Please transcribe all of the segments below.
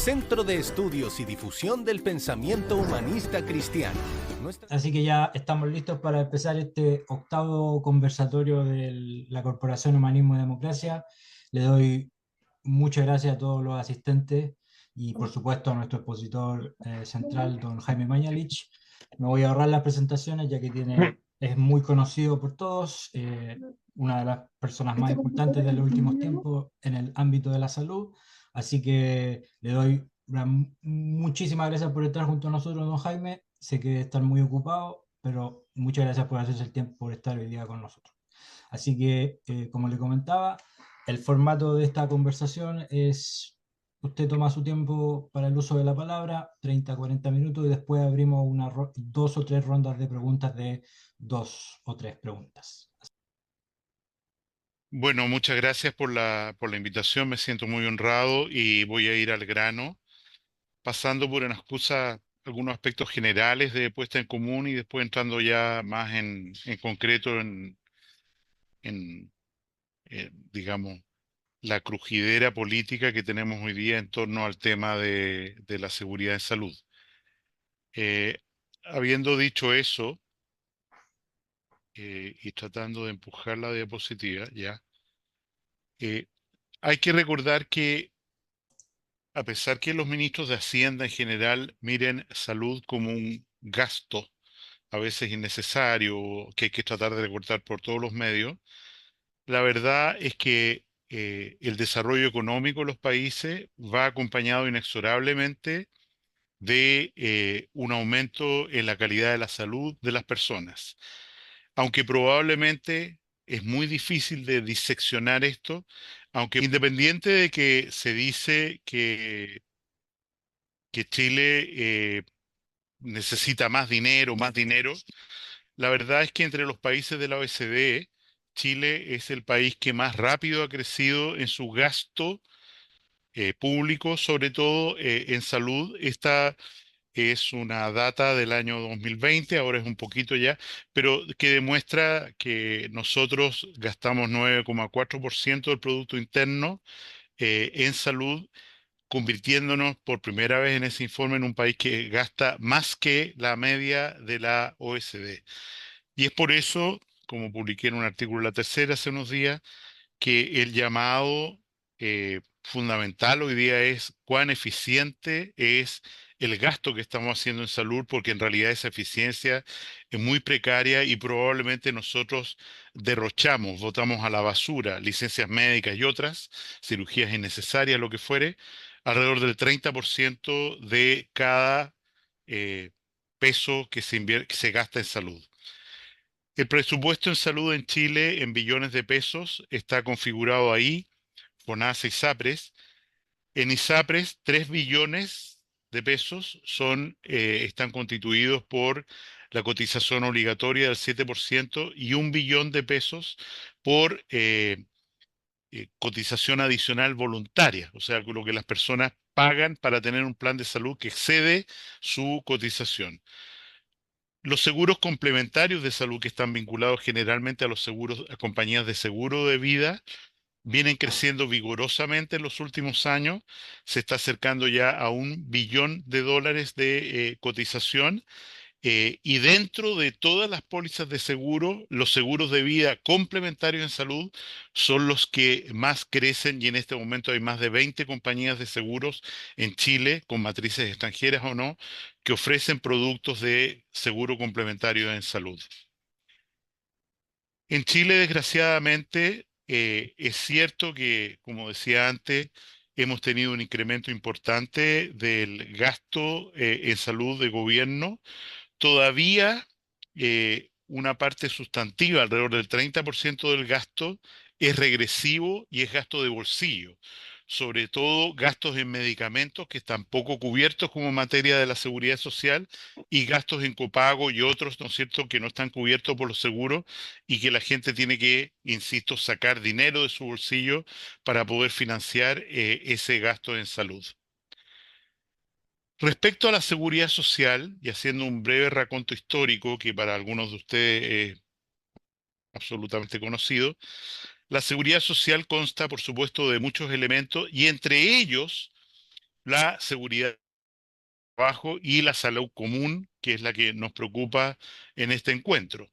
Centro de Estudios y Difusión del Pensamiento Humanista Cristiano. Así que ya estamos listos para empezar este octavo conversatorio de la Corporación Humanismo y Democracia. Le doy muchas gracias a todos los asistentes y por supuesto a nuestro expositor central, don Jaime Mañalich. Me voy a ahorrar las presentaciones ya que es muy conocido por todos, una de las personas más importantes de los últimos tiempos en el ámbito de la salud. Así que le doy muchísimas gracias por estar junto a nosotros, don Jaime. Sé que están muy ocupados, pero muchas gracias por hacerse el tiempo por estar hoy día con nosotros. Así que, como le comentaba, el formato de esta conversación es, usted toma su tiempo para el uso de la palabra, 30 a 40 minutos, y después abrimos dos o tres rondas de preguntas de dos o tres preguntas. Bueno, muchas gracias por la invitación, me siento muy honrado y voy a ir al grano, pasando por algunos aspectos generales de puesta en común y después entrando ya más en concreto en, digamos, la crujidera política que tenemos hoy día en torno al tema de la seguridad en salud. Eh, Habiendo dicho eso, y tratando de empujar la diapositiva, ya, eh, hay que recordar que a pesar que los ministros de Hacienda en general miren salud como un gasto, a veces innecesario, que hay que tratar de recortar por todos los medios, la verdad es que el desarrollo económico de los países va acompañado inexorablemente de un aumento en la calidad de la salud de las personas. Aunque probablemente es muy difícil de diseccionar esto, aunque independiente de que se dice que Chile necesita más dinero, la verdad es que entre los países de la OECD, Chile es el país que más rápido ha crecido en su gasto público, sobre todo en salud. Esta es una data del año 2020, ahora es un poquito ya, pero que demuestra que nosotros gastamos 9,4% del Producto Interno en salud, convirtiéndonos por primera vez en ese informe en un país que gasta más que la media de la OECD. Y es por eso, como publiqué en un artículo en La Tercera hace unos días, que el llamado fundamental hoy día es cuán eficiente es el gasto que estamos haciendo en salud, porque en realidad esa eficiencia es muy precaria y probablemente nosotros derrochamos, botamos a la basura licencias médicas y otras, cirugías innecesarias, lo que fuere, alrededor del 30% de cada eh, peso que se gasta en salud. El presupuesto en salud en Chile en billones de pesos está configurado ahí, FONASA y ISAPRES. En ISAPRES, 3 billones de pesos están constituidos por la cotización obligatoria del 7% y 1 billón de pesos por cotización adicional voluntaria, o sea, lo que las personas pagan para tener un plan de salud que excede su cotización. Los seguros complementarios de salud que están vinculados generalmente a los seguros, a compañías de seguro de vida, vienen creciendo vigorosamente en los últimos años. Se está acercando ya a $1 billón de cotización. Y dentro de todas las pólizas de seguro, los seguros de vida complementarios en salud son los que más crecen y en este momento hay más de 20 compañías de seguros en Chile, con matrices extranjeras o no, que ofrecen productos de seguro complementario en salud. En Chile, desgraciadamente, es cierto que, como decía antes, hemos tenido un incremento importante del gasto en salud de gobierno. Todavía una parte sustantiva, alrededor del 30% del gasto, es regresivo y es gasto de bolsillo, sobre todo gastos en medicamentos que están poco cubiertos como materia de la seguridad social y gastos en copago y otros, ¿no es cierto?, que no están cubiertos por los seguros y que la gente tiene que, insisto, sacar dinero de su bolsillo para poder financiar ese gasto en salud. Respecto a la seguridad social, y haciendo un breve raconto histórico que para algunos de ustedes es absolutamente conocido, la seguridad social consta, por supuesto, de muchos elementos y entre ellos la seguridad del trabajo y la salud común, que es la que nos preocupa en este encuentro.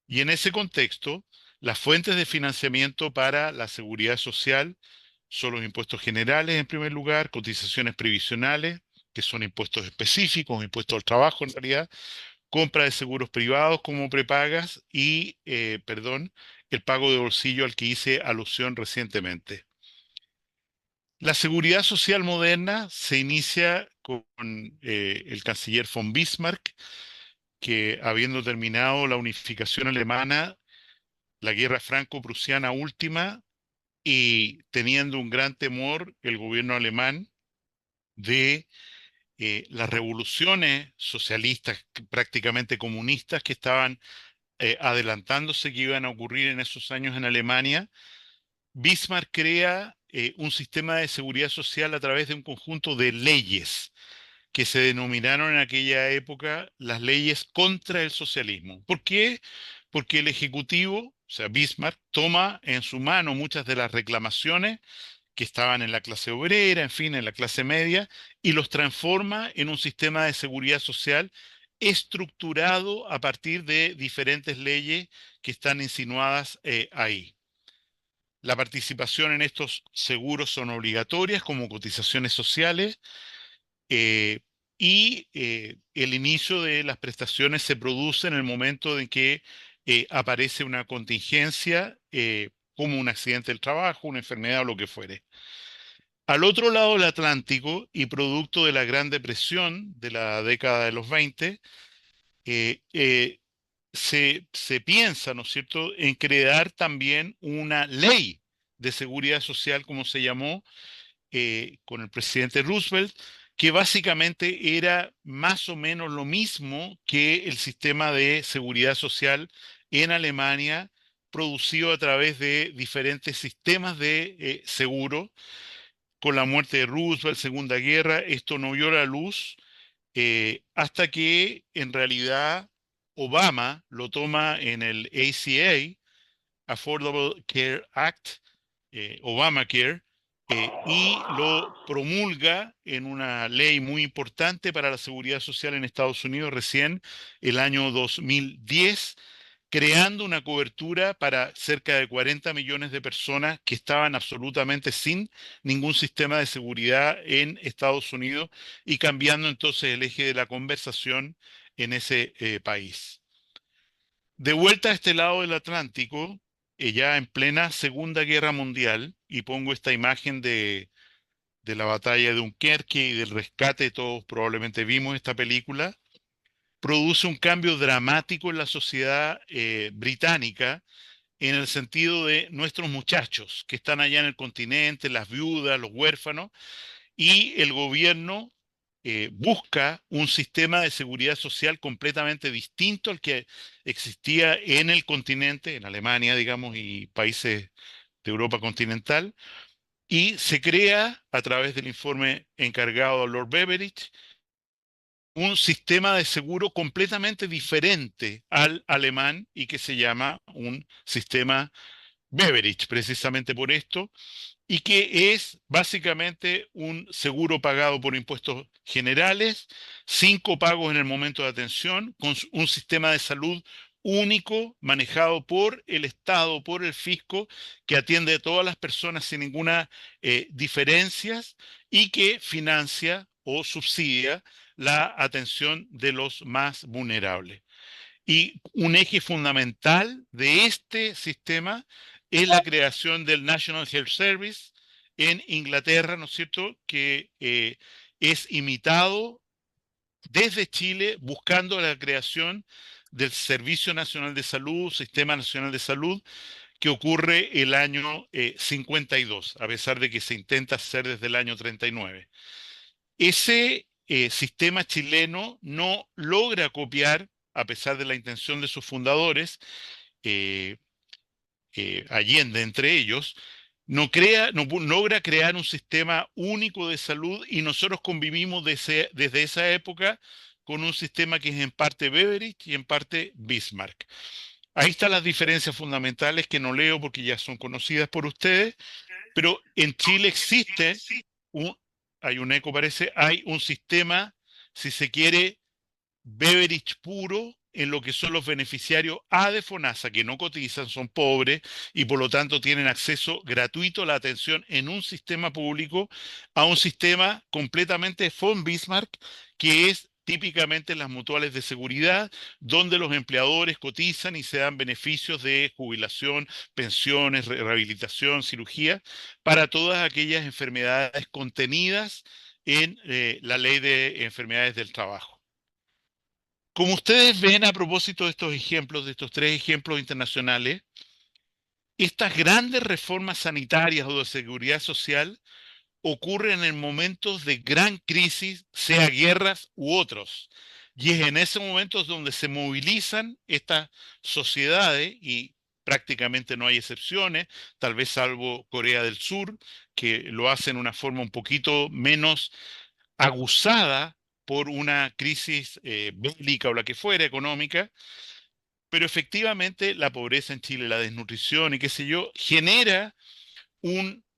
Y en ese contexto, las fuentes de financiamiento para la seguridad social son los impuestos generales, en primer lugar, cotizaciones previsionales, que son impuestos específicos, impuestos al trabajo en realidad, compra de seguros privados como prepagas y, perdón, el pago de bolsillo al que hice alusión recientemente. La seguridad social moderna se inicia con el canciller von Bismarck, que habiendo terminado la unificación alemana, la guerra franco-prusiana última, y teniendo un gran temor el gobierno alemán de las revoluciones socialistas, prácticamente comunistas, que estaban adelantándose, que iban a ocurrir en esos años en Alemania, Bismarck crea un sistema de seguridad social a través de un conjunto de leyes que se denominaron en aquella época las leyes contra el socialismo. ¿Por qué? Porque el Ejecutivo, o sea, Bismarck, toma en su mano muchas de las reclamaciones que estaban en la clase obrera, en fin, en la clase media, y los transforma en un sistema de seguridad social estructurado a partir de diferentes leyes que están insinuadas ahí. La participación en estos seguros son obligatorias como cotizaciones sociales, eh, y el inicio de las prestaciones se produce en el momento en que aparece una contingencia, como un accidente del trabajo, una enfermedad o lo que fuere. Al otro lado del Atlántico, y producto de la Gran Depresión de la década de los 20, eh, eh, se piensa, ¿no es cierto?, en crear también una ley de seguridad social, como se llamó, con el presidente Roosevelt, que básicamente era más o menos lo mismo que el sistema de seguridad social en Alemania, producido a través de diferentes sistemas de seguro. Con la muerte de Roosevelt, Segunda Guerra, esto no vio la luz, hasta que en realidad Obama lo toma en el ACA, Affordable Care Act, Obamacare, y lo promulga en una ley muy importante para la seguridad social en Estados Unidos recién el año 2010, creando una cobertura para cerca de 40 millones de personas que estaban absolutamente sin ningún sistema de seguridad en Estados Unidos, y cambiando entonces el eje de la conversación en ese país. De vuelta a este lado del Atlántico, ya en plena Segunda Guerra Mundial, y pongo esta imagen de la batalla de Dunkerque y del rescate, todos probablemente vimos esta película, produce un cambio dramático en la sociedad británica, en el sentido de nuestros muchachos que están allá en el continente, las viudas, los huérfanos, y el gobierno busca un sistema de seguridad social completamente distinto al que existía en el continente, en Alemania, digamos, y países de Europa continental, y se crea, a través del informe encargado a Lord Beveridge, un sistema de seguro completamente diferente al alemán y que se llama un sistema Beveridge, precisamente por esto, y que es básicamente un seguro pagado por impuestos generales, sin copagos en el momento de atención, con un sistema de salud único, manejado por el Estado, por el fisco, que atiende a todas las personas sin ninguna diferencia, y que financia o subsidia la atención de los más vulnerables. Y un eje fundamental de este sistema es la creación del National Health Service en Inglaterra, ¿no es cierto?, que es imitado desde Chile, buscando la creación del Servicio Nacional de Salud, Sistema Nacional de Salud, que ocurre el año 52, a pesar de que se intenta hacer desde el año 39. Ese sistema chileno no logra copiar, a pesar de la intención de sus fundadores, eh, Allende entre ellos, no logra crear un sistema único de salud, y nosotros convivimos desde esa época con un sistema que es en parte Beveridge y en parte Bismarck. Ahí están las diferencias fundamentales, que no leo porque ya son conocidas por ustedes, pero en Chile existe un, hay un eco parece, hay un sistema, si se quiere, beverage puro en lo que son los beneficiarios A de FONASA, que no cotizan, son pobres y por lo tanto tienen acceso gratuito a la atención en un sistema público a un sistema completamente von Bismarck, que es típicamente las mutuales de seguridad, donde los empleadores cotizan y se dan beneficios de jubilación, pensiones, rehabilitación, cirugía, para todas aquellas enfermedades contenidas en la ley de enfermedades del trabajo. Como ustedes ven a propósito de estos ejemplos, de estos tres ejemplos internacionales, estas grandes reformas sanitarias o de seguridad social ocurren en momentos de gran crisis, sea guerras u otros. Y es en esos momentos donde se movilizan estas sociedades y prácticamente no hay excepciones, tal vez salvo Corea del Sur, que lo hace en una forma un poquito menos aguzada por una crisis bélica o la que fuera económica, pero efectivamente la pobreza en Chile, la desnutrición y qué sé yo, genera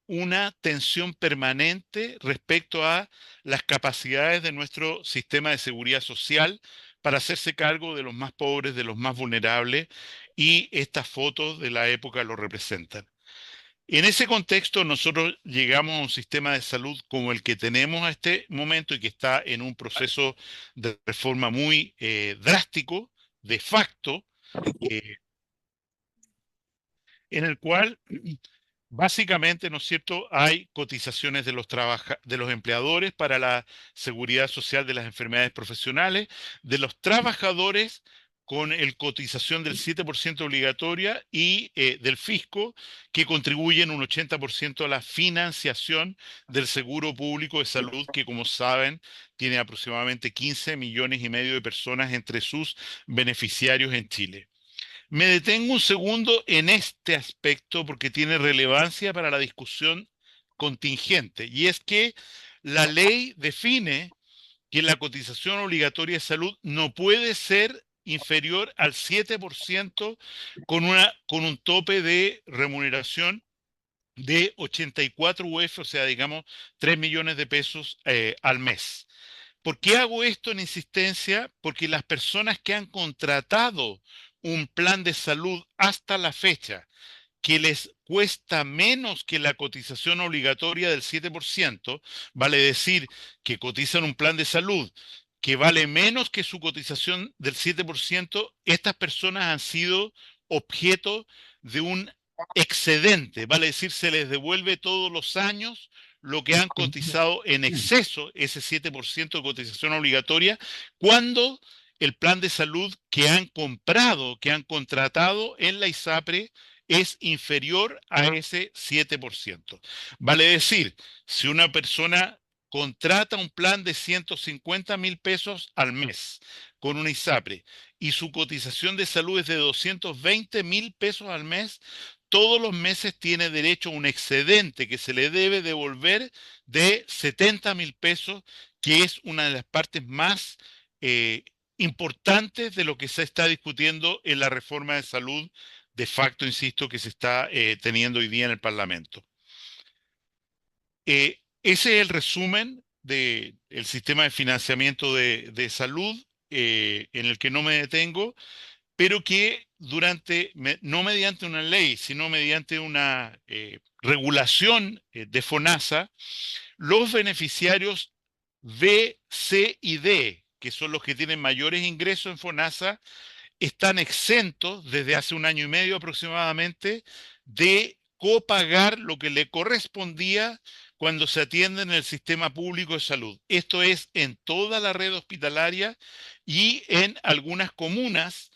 una tensión permanente respecto a las capacidades de nuestro sistema de seguridad social para hacerse cargo de los más pobres, de los más vulnerables, y estas fotos de la época lo representan. En ese contexto, nosotros llegamos a un sistema de salud como el que tenemos a este momento y que está en un proceso de reforma muy drástico, de facto, eh, en el cual básicamente, ¿no es cierto?, hay cotizaciones de de los empleadores para la seguridad social de las enfermedades profesionales, de los trabajadores con el cotización del 7% obligatoria y del fisco, que contribuyen un 80% a la financiación del seguro público de salud, que como saben, tiene aproximadamente 15 millones y medio de personas entre sus beneficiarios en Chile. Me detengo un segundo en este aspecto porque tiene relevancia para la discusión contingente, y es que la ley define que la cotización obligatoria de salud no puede ser inferior al 7% con un tope de remuneración de 84 UF, o sea, digamos, 3 millones de pesos al mes. ¿Por qué hago esto en insistencia? Porque las personas que han contratado un plan de salud hasta la fecha, que les cuesta menos que la cotización obligatoria del 7%, vale decir que cotizan un plan de salud que vale menos que su cotización del 7%, estas personas han sido objeto de un excedente, vale decir, se les devuelve todos los años lo que han cotizado en exceso, ese 7% de cotización obligatoria, cuando el plan de salud que han comprado, que han contratado en la ISAPRE, es inferior a ese 7%. Vale decir, si una persona contrata un plan de 150.000 pesos al mes con una ISAPRE y su cotización de salud es de 220.000 pesos al mes, todos los meses tiene derecho a un excedente que se le debe devolver de 70.000 pesos, que es una de las partes más importantes de lo que se está discutiendo en la reforma de salud de facto, insisto, que se está teniendo hoy día en el Parlamento. Ese es el resumen del sistema de financiamiento de salud en el que no me detengo, pero que no mediante una ley, sino mediante una regulación de FONASA, los beneficiarios B, C y D, que son los que tienen mayores ingresos en FONASA, están exentos desde hace un año y medio aproximadamente de copagar lo que le correspondía cuando se atiende en el sistema público de salud. Esto es en toda la red hospitalaria y en algunas comunas,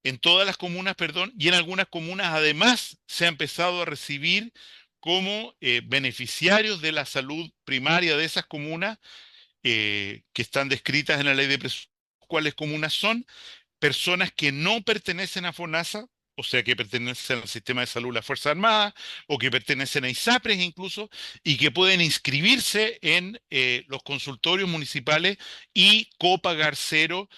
en todas las comunas, perdón, y en algunas comunas además se ha empezado a recibir como beneficiarios de la salud primaria de esas comunas que están descritas en la ley de presupuestos. ¿Cuáles comunas son? Personas que no pertenecen a FONASA, o sea, que pertenecen al sistema de salud de las Fuerzas Armadas, o que pertenecen a ISAPRES incluso, y que pueden inscribirse en los consultorios municipales y copagar cero,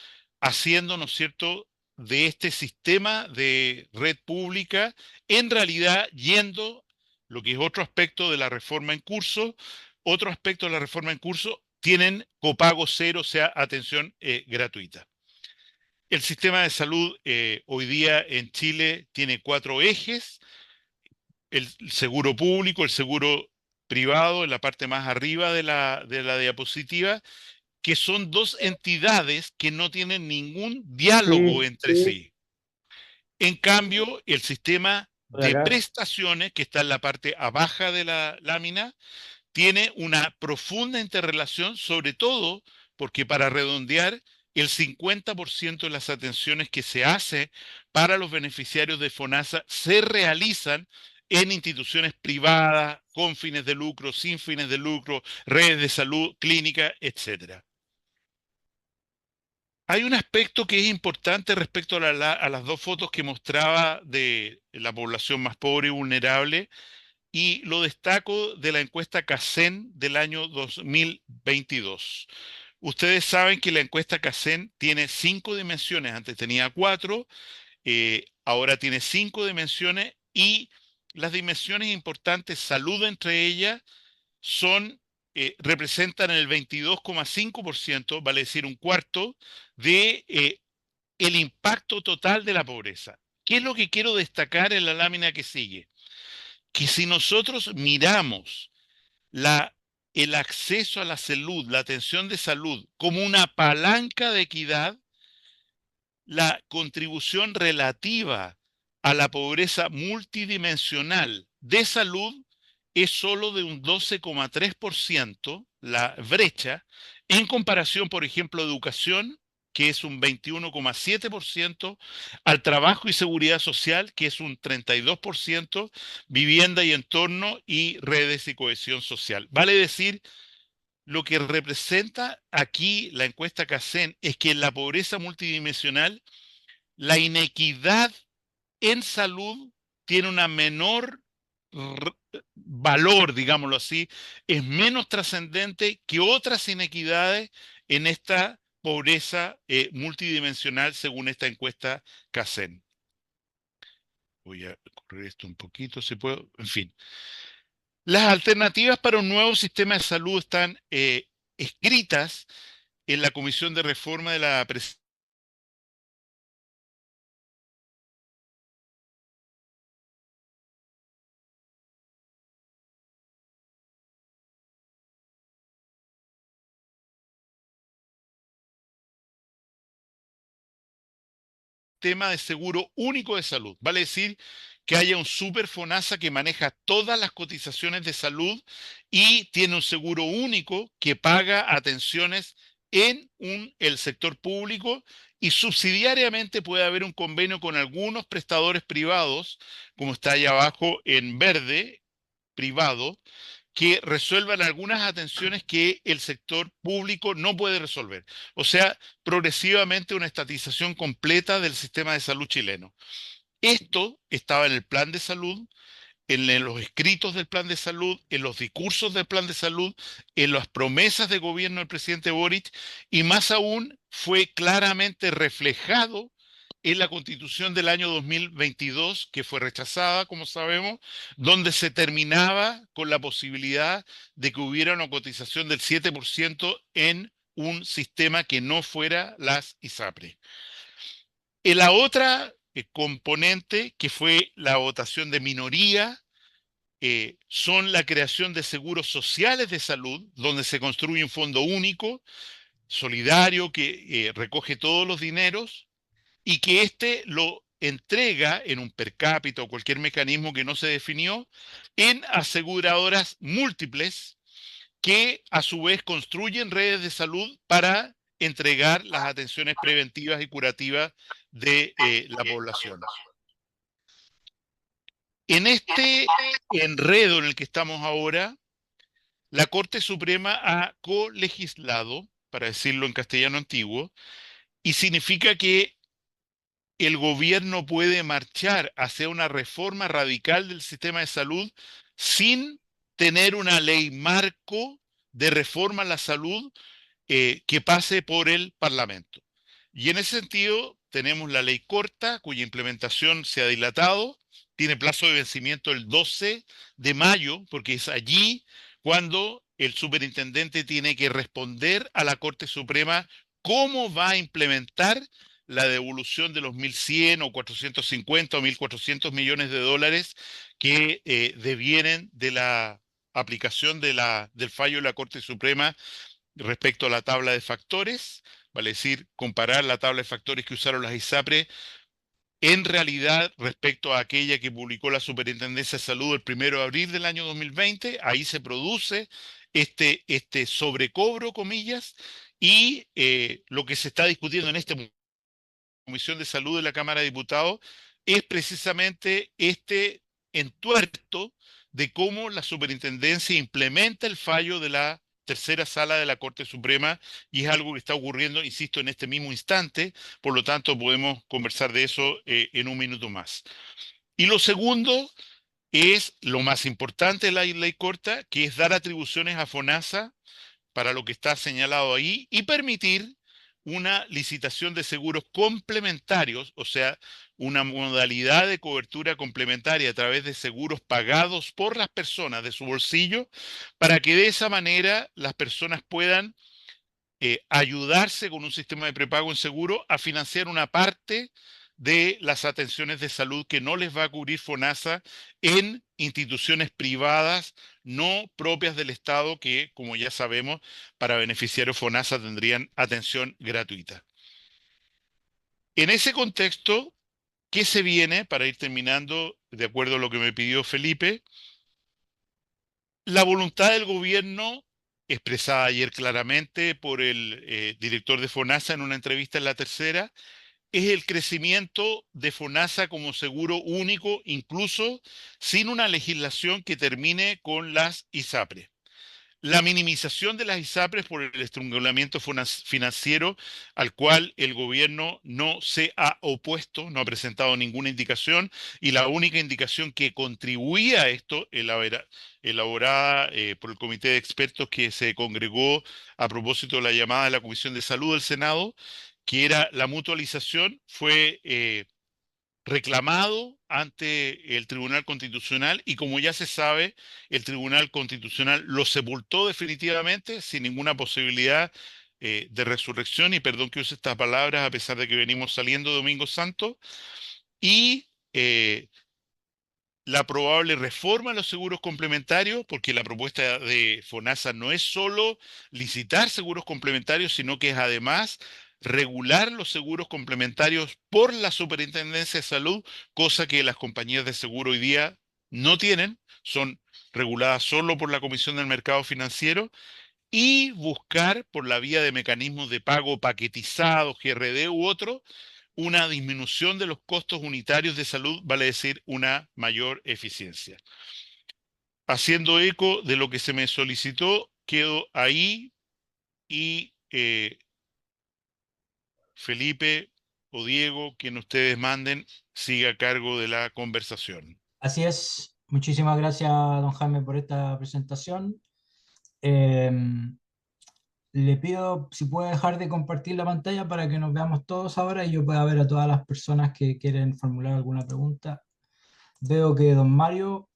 haciendo, ¿no es cierto?, de este sistema de red pública, en realidad yendo, lo que es otro aspecto de la reforma en curso, otro aspecto de la reforma en curso, tienen copago cero, o sea, atención gratuita. El sistema de salud hoy día en Chile tiene 4 ejes: el seguro público, el seguro privado, en la parte más arriba de la diapositiva, que son dos entidades que no tienen ningún diálogo Sí, entre sí. En cambio, el sistema por de acá. prestaciones, que está en la parte abajo de la lámina, tiene una profunda interrelación, sobre todo porque, para redondear, el 50% de las atenciones que se hace para los beneficiarios de FONASA se realizan en instituciones privadas, con fines de lucro, sin fines de lucro, redes de salud, clínica, etcétera. Hay un aspecto que es importante respecto a, a las dos fotos que mostraba de la población más pobre y vulnerable, y lo destaco de la encuesta CACEN del año 2022. Ustedes saben que la encuesta CACEN tiene 5 dimensiones, antes tenía 4, ahora tiene 5 dimensiones, y las dimensiones importantes, salud entre ellas, son, representan el 22,5%, vale decir un cuarto, de el impacto total de la pobreza. ¿Qué es lo que quiero destacar en la lámina que sigue? Que si nosotros miramos la, el acceso a la salud, la atención de salud, como una palanca de equidad, la contribución relativa a la pobreza multidimensional de salud es solo de un 12,3%, la brecha, en comparación, por ejemplo, a educación, que es un 21,7%, al trabajo y seguridad social, que es un 32%, vivienda y entorno, y redes y cohesión social. Vale decir, lo que representa aquí la encuesta CACEN es que en la pobreza multidimensional, la inequidad en salud tiene una menor valor, digámoslo así, es menos trascendente que otras inequidades en esta pobreza multidimensional, según esta encuesta CACEN. Voy a correr esto un poquito, si puedo. En fin, las alternativas para un nuevo sistema de salud están escritas en la Comisión de Reforma de la Presidencia. Tema de seguro único de salud. Vale decir que haya un super FONASA que maneja todas las cotizaciones de salud y tiene un seguro único que paga atenciones en el sector público, y subsidiariamente puede haber un convenio con algunos prestadores privados, como está ahí abajo en verde, privado, que resuelvan algunas atenciones que el sector público no puede resolver. O sea, progresivamente una estatización completa del sistema de salud chileno. Esto estaba en el plan de salud, en los escritos del plan de salud, en los discursos del plan de salud, en las promesas de gobierno del presidente Boric, y más aún fue claramente reflejado en la Constitución del año 2022, que fue rechazada, como sabemos, donde se terminaba con la posibilidad de que hubiera una cotización del 7% en un sistema que no fuera las ISAPRE. En la otra componente, que fue la votación de minoría, son la creación de seguros sociales de salud, donde se construye un fondo único, solidario, que recoge todos los dineros, y que éste lo entrega en un per cápita o cualquier mecanismo que no se definió en aseguradoras múltiples, que a su vez construyen redes de salud para entregar las atenciones preventivas y curativas de la población. En este enredo en el que estamos ahora, la Corte Suprema ha colegislado, para decirlo en castellano antiguo, y significa que el gobierno puede marchar hacia una reforma radical del sistema de salud sin tener una ley marco de reforma a la salud que pase por el Parlamento. Y en ese sentido tenemos la ley corta, cuya implementación se ha dilatado, tiene plazo de vencimiento el 12 de mayo, porque es allí cuando el superintendente tiene que responder a la Corte Suprema cómo va a implementar la devolución de los 1.100 o 450 o 1.400 millones de dólares que devienen de la aplicación del fallo de la Corte Suprema respecto a la tabla de factores, vale decir, comparar la tabla de factores que usaron las ISAPRE en realidad respecto a aquella que publicó la Superintendencia de Salud el 1 de abril del año 2020. Ahí se produce este sobrecobro, comillas, y lo que se está discutiendo en esta Comisión de Salud de la Cámara de Diputados es precisamente este entuerto de cómo la superintendencia implementa el fallo de la tercera sala de la Corte Suprema, y es algo que está ocurriendo, insisto, en este mismo instante. Por lo tanto, podemos conversar de eso en un minuto más. Y lo segundo es lo más importante de la ley corta, que es dar atribuciones a FONASA para lo que está señalado ahí y permitir una licitación de seguros complementarios, o sea, una modalidad de cobertura complementaria a través de seguros pagados por las personas de su bolsillo, para que de esa manera las personas puedan ayudarse con un sistema de prepago en seguro a financiar una parte de las atenciones de salud que no les va a cubrir FONASA en instituciones privadas no propias del Estado que, como ya sabemos, para beneficiarios FONASA tendrían atención gratuita. En ese contexto, ¿qué se viene para ir terminando, de acuerdo a lo que me pidió Felipe? La voluntad del gobierno, expresada ayer claramente por el director de FONASA en una entrevista en La Tercera, es el crecimiento de FONASA como seguro único, incluso sin una legislación que termine con las ISAPRE. La minimización de las ISAPRES por el estrangulamiento financiero al cual el gobierno no se ha opuesto, no ha presentado ninguna indicación, y la única indicación que contribuía a esto, elaborada por el comité de expertos que se congregó a propósito de la llamada de la Comisión de Salud del Senado, que era la mutualización, fue reclamado ante el Tribunal Constitucional, y como ya se sabe, el Tribunal Constitucional lo sepultó definitivamente sin ninguna posibilidad de resurrección, y perdón que use estas palabras a pesar de que venimos saliendo de Domingo Santo, y la probable reforma de los seguros complementarios, porque la propuesta de FONASA no es solo licitar seguros complementarios, sino que es además regular los seguros complementarios por la Superintendencia de Salud, cosa que las compañías de seguro hoy día no tienen, son reguladas solo por la Comisión del Mercado Financiero, y buscar por la vía de mecanismos de pago paquetizados, GRD u otro, una disminución de los costos unitarios de salud, vale decir, una mayor eficiencia. Haciendo eco de lo que se me solicitó, quedo ahí, y Felipe o Diego, quien ustedes manden, siga a cargo de la conversación. Así es. Muchísimas gracias, don Jaime, por esta presentación. Em, Le pido si puede dejar de compartir la pantalla para que nos veamos todos ahora y yo pueda ver a todas las personas que quieren formular alguna pregunta. Veo que don Mario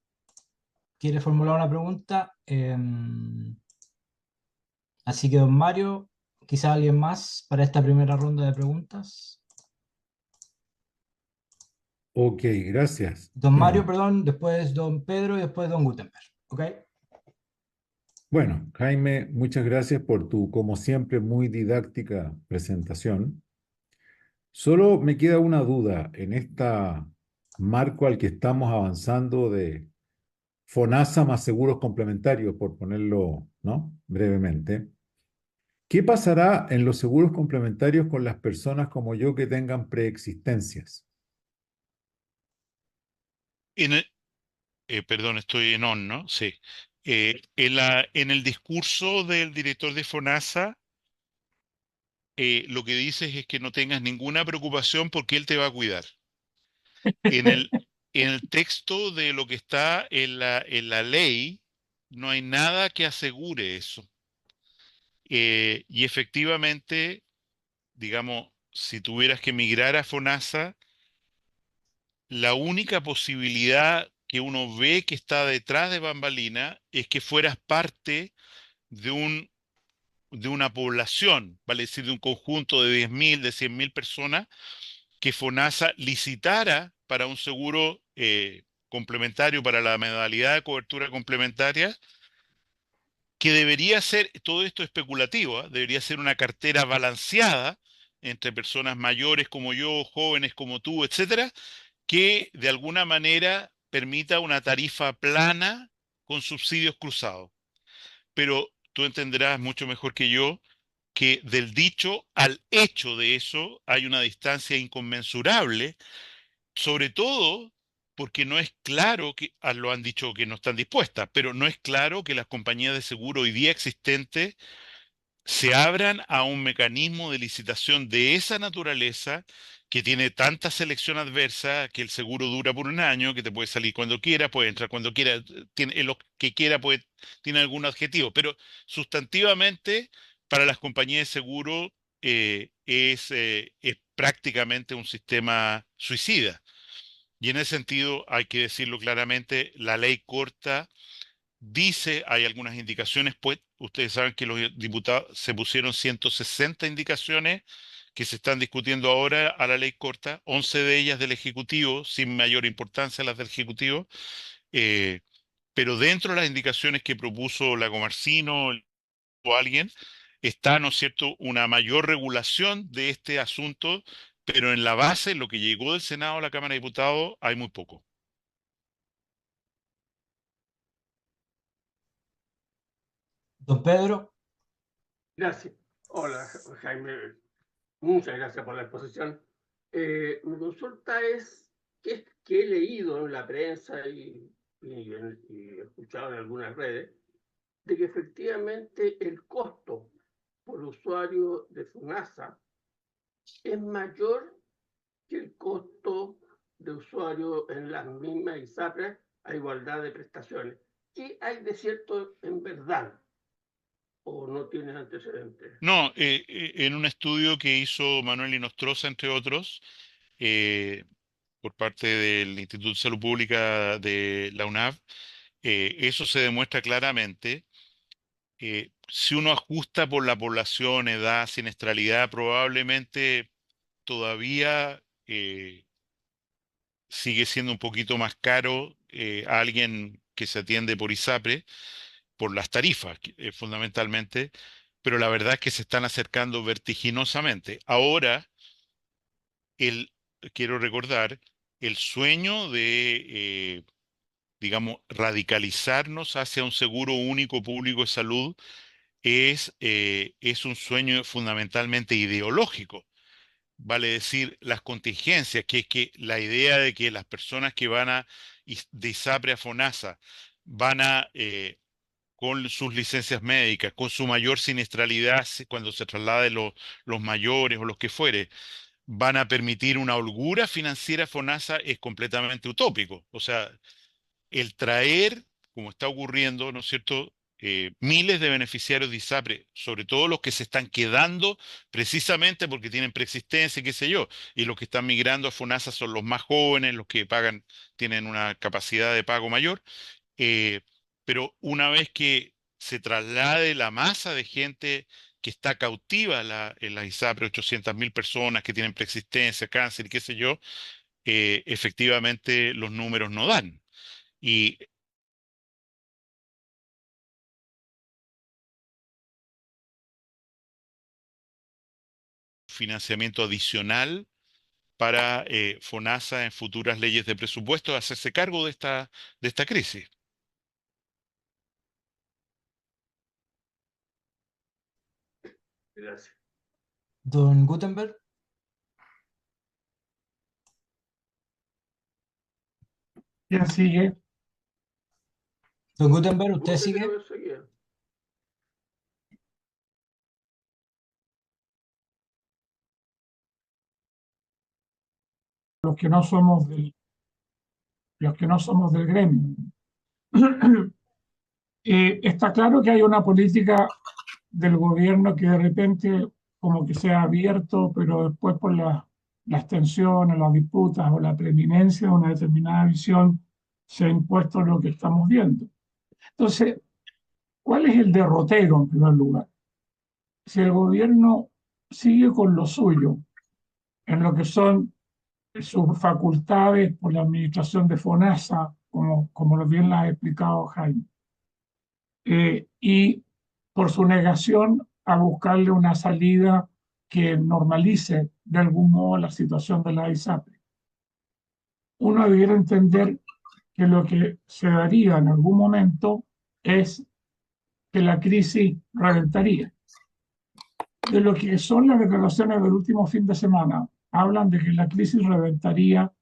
quiere formular una pregunta. Así que don Mario, quizá alguien más para esta primera ronda de preguntas. Ok, gracias. Don Mario, perdón, después don Pedro y después don Gutenberg. ¿Ok? Bueno, Jaime, muchas gracias por tu, como siempre, muy didáctica presentación. Solo me queda una duda en este marco al que estamos avanzando de FONASA más seguros complementarios, por ponerlo, ¿no? Brevemente. ¿Qué pasará en los seguros complementarios con las personas como yo que tengan preexistencias? En el- Perdón, estoy en on, ¿no? Sí. En el discurso del director de FONASA, lo que dices es que no tengas ninguna preocupación porque él te va a cuidar. En el, en el texto de lo que está en la ley, no hay nada que asegure eso. Y efectivamente, digamos, si tuvieras que migrar a FONASA, la única posibilidad que uno ve que está detrás de bambalina es que fueras parte de de una población, vale decir, de un conjunto de 10.000, de 100.000 personas, que FONASA licitara para un seguro complementario para la modalidad de cobertura complementaria, que debería ser, todo esto especulativo, ¿ah? Debería ser una cartera balanceada entre personas mayores como yo, jóvenes como tú, etcétera, que de alguna manera permita una tarifa plana con subsidios cruzados. Pero tú entenderás mucho mejor que yo que del dicho al hecho de eso hay una distancia inconmensurable, sobre todo porque no es claro que, lo han dicho que no están dispuestas, pero no es claro que las compañías de seguro hoy día existentes se abran a un mecanismo de licitación de esa naturaleza que tiene tanta selección adversa, que el seguro dura por un año, que te puede salir cuando quiera, puede entrar cuando quiera, tiene lo que quiera, puede, tiene algún adjetivo, pero sustantivamente para las compañías de seguro es prácticamente un sistema suicida. Y en ese sentido, hay que decirlo claramente, la ley corta dice, hay algunas indicaciones, pues ustedes saben que los diputados se pusieron 160 indicaciones que se están discutiendo ahora a la ley corta, 11 de ellas del Ejecutivo, sin mayor importancia las del Ejecutivo, eh, pero dentro de las indicaciones que propuso la Comarcino o alguien, está, ¿no es cierto?, una mayor regulación de este asunto, pero en la base, lo que llegó del Senado a la Cámara de Diputados, hay muy poco. Don Pedro. Gracias. Hola, Jaime. Muchas gracias por la exposición. Mi consulta es que he leído en la prensa y he escuchado en algunas redes de que efectivamente el costo por usuario de FONASA es mayor que el costo de usuario en las mismas ISAPRES a igualdad de prestaciones. ¿Qué hay de cierto en verdad? ¿O no tiene antecedentes? No, en un estudio que hizo Manuel Inostroza, entre otros, eh, por parte del Instituto de Salud Pública de la UNAV, eso se demuestra claramente. Si uno ajusta por la población, edad, siniestralidad, probablemente todavía sigue siendo un poquito más caro a alguien que se atiende por ISAPRE, por las tarifas, fundamentalmente, pero la verdad es que se están acercando vertiginosamente. Ahora, el, quiero recordar, el sueño de, digamos, radicalizarnos hacia un seguro único público de salud es un sueño fundamentalmente ideológico. Vale decir, las contingencias, que es que la idea de que las personas que van de ISAPRE a FONASA van con sus licencias médicas, con su mayor siniestralidad cuando se trasladen los mayores o los que fuere, van a permitir una holgura financiera a FONASA es completamente utópico. O sea, el traer, como está ocurriendo, ¿no es cierto?, miles de beneficiarios de ISAPRE, sobre todo los que se están quedando precisamente porque tienen preexistencia, qué sé yo, y los que están migrando a FONASA son los más jóvenes, los que pagan, tienen una capacidad de pago mayor, eh, pero una vez que se traslade la masa de gente que está cautiva en la ISAPRE, 800.000 personas que tienen preexistencia, cáncer, qué sé yo, efectivamente los números no dan. Y financiamiento adicional para FONASA en futuras leyes de presupuesto hacerse cargo de esta crisis. Gracias. Don Gutenberg. ¿Quién sigue? Don Gutenberg, ¿usted Yo sigue? creo que seguía. Los que no somos del gremio. Está claro que hay una política del gobierno que de repente como que se ha abierto, pero después por las tensiones, las disputas o la preeminencia de una determinada visión se ha impuesto lo que estamos viendo. Entonces, ¿Cuál es el derrotero en primer lugar? Si el gobierno sigue con lo suyo, en lo que son sus facultades por la administración de FONASA, como lo bien la ha explicado Jaime, y por su negación a buscarle una salida que normalice de algún modo la situación de la ISAPRE. Uno debiera entender que lo que se daría en algún momento es que la crisis reventaría. De lo que son las declaraciones del último fin de semana, hablan de que la crisis reventaría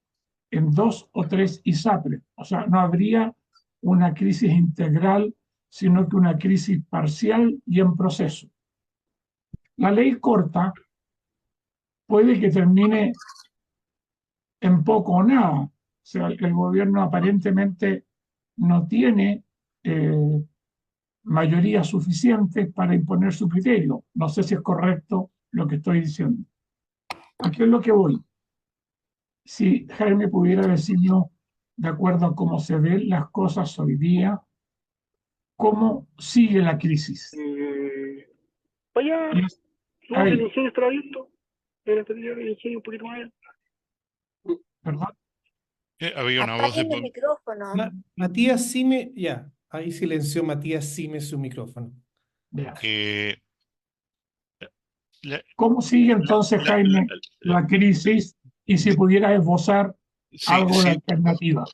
en 2 o 3 ISAPRE. O sea, no habría una crisis integral, sino que una crisis parcial y en proceso. La ley corta puede que termine en poco o nada. O sea, el gobierno aparentemente no tiene mayoría suficiente para imponer su criterio. No sé si es correcto lo que estoy diciendo. ¿A qué es lo que voy? Si Jaime pudiera decirnos, de acuerdo a cómo se ven las cosas hoy día, cómo sigue la crisis. Vaya, Y es no, si el ahí, ingenio está abierto, era anterior el ingenio un poquito más. ¿verdad? Había una voz Apaguen el de... micrófono. Matías Sime, ya, ahí silenció Matías Sime su micrófono. Vea. eh, la- ¿Cómo sigue la- entonces, la- la- Jaime, la- la crisis? Y si pudiera esbozar sí, algo de sí, alternativa.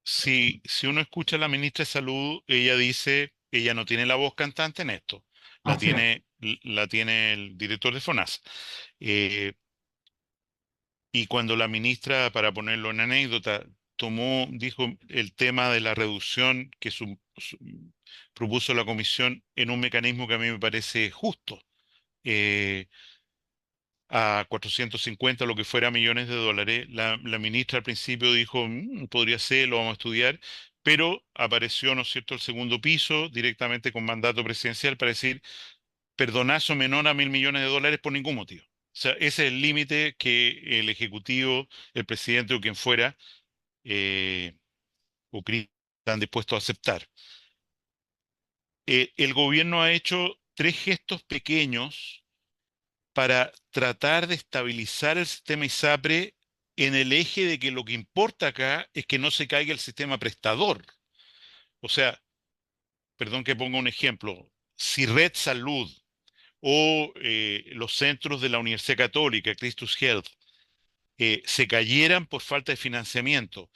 si uno escucha a la ministra de Salud, ella dice, ella no tiene la voz cantante en esto, Así es. la tiene el director de FONASA. Eh, y cuando la ministra, para ponerlo en anécdota, dijo el tema de la reducción que propuso la comisión en un mecanismo que a mí me parece justo, eh, a 450, lo que fuera millones de dólares. La ministra al principio dijo, podría ser, lo vamos a estudiar, pero apareció, ¿no es cierto?, el segundo piso directamente con mandato presidencial para decir, perdonazo menor a 1.000 millones de dólares por ningún motivo. O sea, ese es el límite que el Ejecutivo, el presidente o quien fuera, eh, están dispuestos a aceptar. El gobierno ha hecho tres gestos pequeños para tratar de estabilizar el sistema ISAPRE en el eje de que lo que importa acá es que no se caiga el sistema prestador. O sea, perdón que ponga un ejemplo, si Red Salud o los centros de la Universidad Católica, Christus Health, se cayeran por falta de financiamiento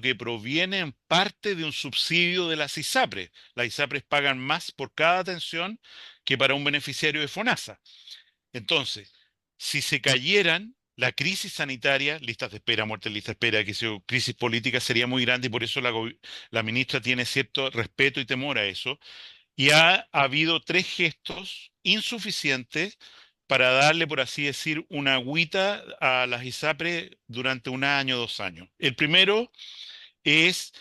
que proviene en parte de un subsidio de las ISAPRES. Las ISAPRES pagan más por cada atención que para un beneficiario de FONASA. Entonces, si se cayeran, la crisis sanitaria, listas de espera, muerte en lista de espera, crisis política sería muy grande y por eso la ministra tiene cierto respeto y temor a eso. Y ha habido tres gestos insuficientes para darle, por así decir, una agüita a las ISAPRE durante un año, 2 años. El primero es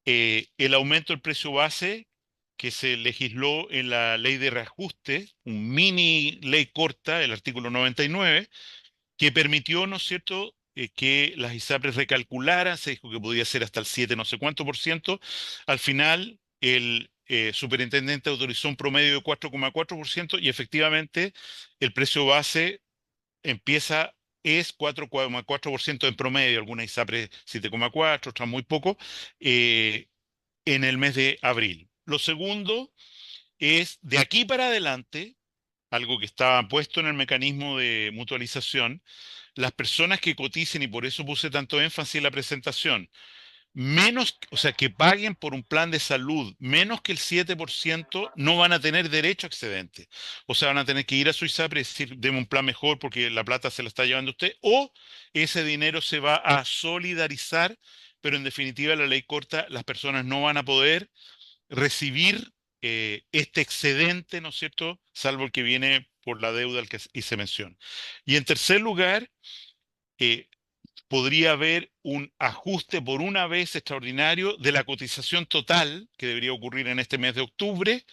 el aumento del precio base que se legisló en la ley de reajuste, un mini ley corta, el artículo 99, que permitió, ¿no es cierto?, que las ISAPRES recalcularan, se dijo que podía ser hasta el 7 no sé cuánto por ciento. Al final, el superintendente autorizó un promedio de 4,4% y efectivamente el precio base es 4,4% en promedio, algunas ISAPRES 7,4, otras muy poco, en el mes de abril. Lo segundo es, de aquí para adelante, algo que estaba puesto en el mecanismo de mutualización, las personas que coticen, y por eso puse tanto énfasis en la presentación, menos, o sea, que paguen por un plan de salud menos que el 7%, no van a tener derecho a excedente. O sea, van a tener que ir a su ISAPRE y decir, deme un plan mejor porque la plata se la está llevando usted, o ese dinero se va a solidarizar, pero en definitiva la ley corta, las personas no van a poder recibir este excedente, ¿no es cierto?, salvo el que viene por la deuda al que hice mención. Y en tercer lugar, eh, podría haber un ajuste por una vez extraordinario de la cotización total que debería ocurrir en este mes de octubre,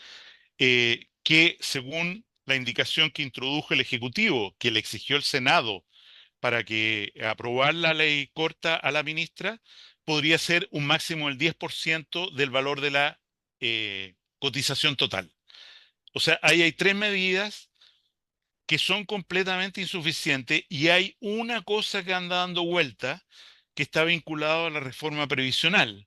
que según la indicación que introdujo el Ejecutivo, que le exigió el Senado para que aprobar la ley corta a la ministra, podría ser un máximo del 10% del valor de la cotización total. O sea, ahí hay tres medidas que son completamente insuficientes y hay una cosa que anda dando vuelta que está vinculado a la reforma previsional,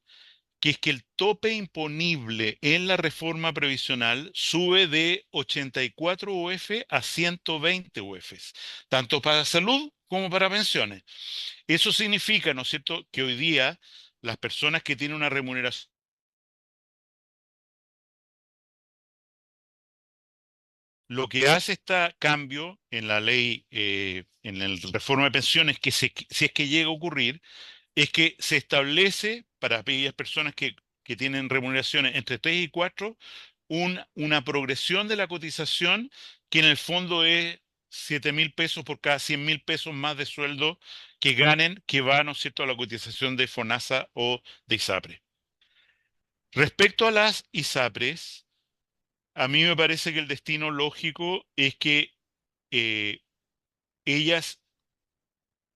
que es que el tope imponible en la reforma previsional sube de 84 UF a 120 UFs, tanto para salud como para pensiones. Eso significa, ¿no es cierto?, que hoy día las personas que tienen una remuneración. Lo que hace este cambio en la ley, en la reforma de pensiones, que si es que llega a ocurrir, es que se establece para aquellas personas que tienen remuneraciones entre 3 y 4 una progresión de la cotización que en el fondo es 7.000 pesos por cada 100.000 pesos más de sueldo que ganen, que va, ¿no es cierto?, a la cotización de FONASA o de ISAPRE. Respecto a las ISAPRES, a mí me parece que el destino lógico es que eh, ellas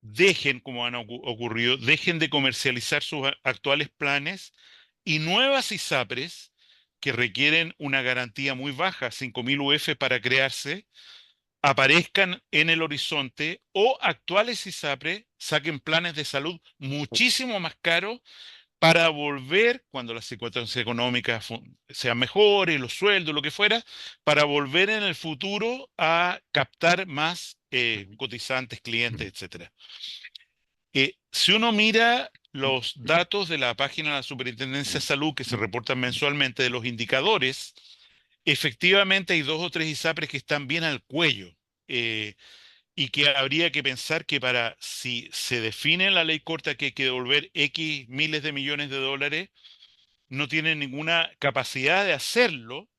dejen, como han ocurrido, dejen de comercializar sus actuales planes y nuevas ISAPRES que requieren una garantía muy baja, 5.000 UF para crearse, aparezcan en el horizonte o actuales ISAPRES saquen planes de salud muchísimo más caros para volver, cuando las circunstancias económicas sean mejores, los sueldos, lo que fuera, para volver en el futuro a captar más cotizantes, clientes, etcétera. Si uno mira los datos de la página de la Superintendencia de Salud que se reportan mensualmente de los indicadores, efectivamente hay 2 o 3 ISAPRES que están bien al cuello y que habría que pensar que para si se define en la ley corta que hay que devolver X miles de millones de dólares, no tienen ninguna capacidad de hacerlo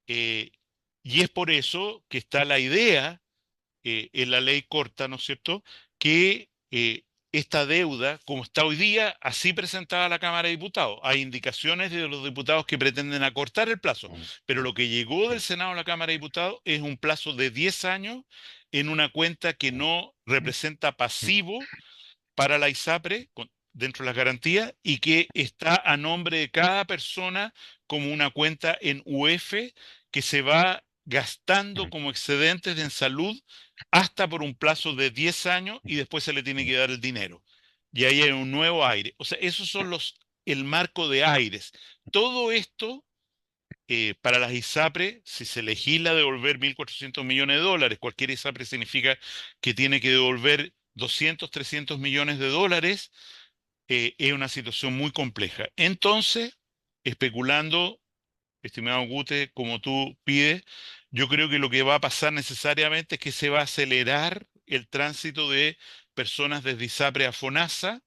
eh, y es por eso que está la idea en la ley corta, ¿no es cierto?, que esta deuda, como está hoy día, así presentada a la Cámara de Diputados. Hay indicaciones de los diputados que pretenden acortar el plazo, pero lo que llegó del Senado a la Cámara de Diputados es un plazo de 10 años en una cuenta que no representa pasivo para la ISAPRE dentro de las garantías y que está a nombre de cada persona como una cuenta en UF que se va gastando como excedentes en salud hasta por un plazo de 10 años y después se le tiene que dar el dinero. Y ahí hay un nuevo aire. O sea, esos son el marco de aires. Todo esto para las ISAPRE, si se legisla devolver 1.400 millones de dólares, cualquier ISAPRE significa que tiene que devolver 200, 300 millones de dólares, es una situación muy compleja. Entonces, especulando, estimado Gute, como tú pides, yo creo que lo que va a pasar necesariamente es que se va a acelerar el tránsito de personas desde ISAPRE a FONASA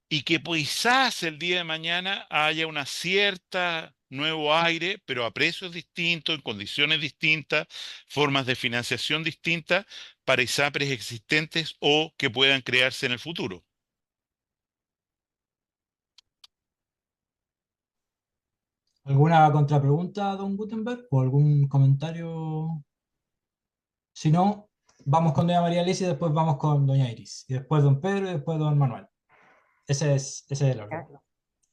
y que quizás el día de mañana haya una cierta nuevo aire, pero a precios distintos, en condiciones distintas, formas de financiación distintas para ISAPRES existentes o que puedan crearse en el futuro. ¿Alguna contrapregunta, don Gutenberg? ¿O algún comentario? Si no, vamos con doña María Alicia y después vamos con doña Iris. Y después don Pedro y después don Manuel. Ese es el orden.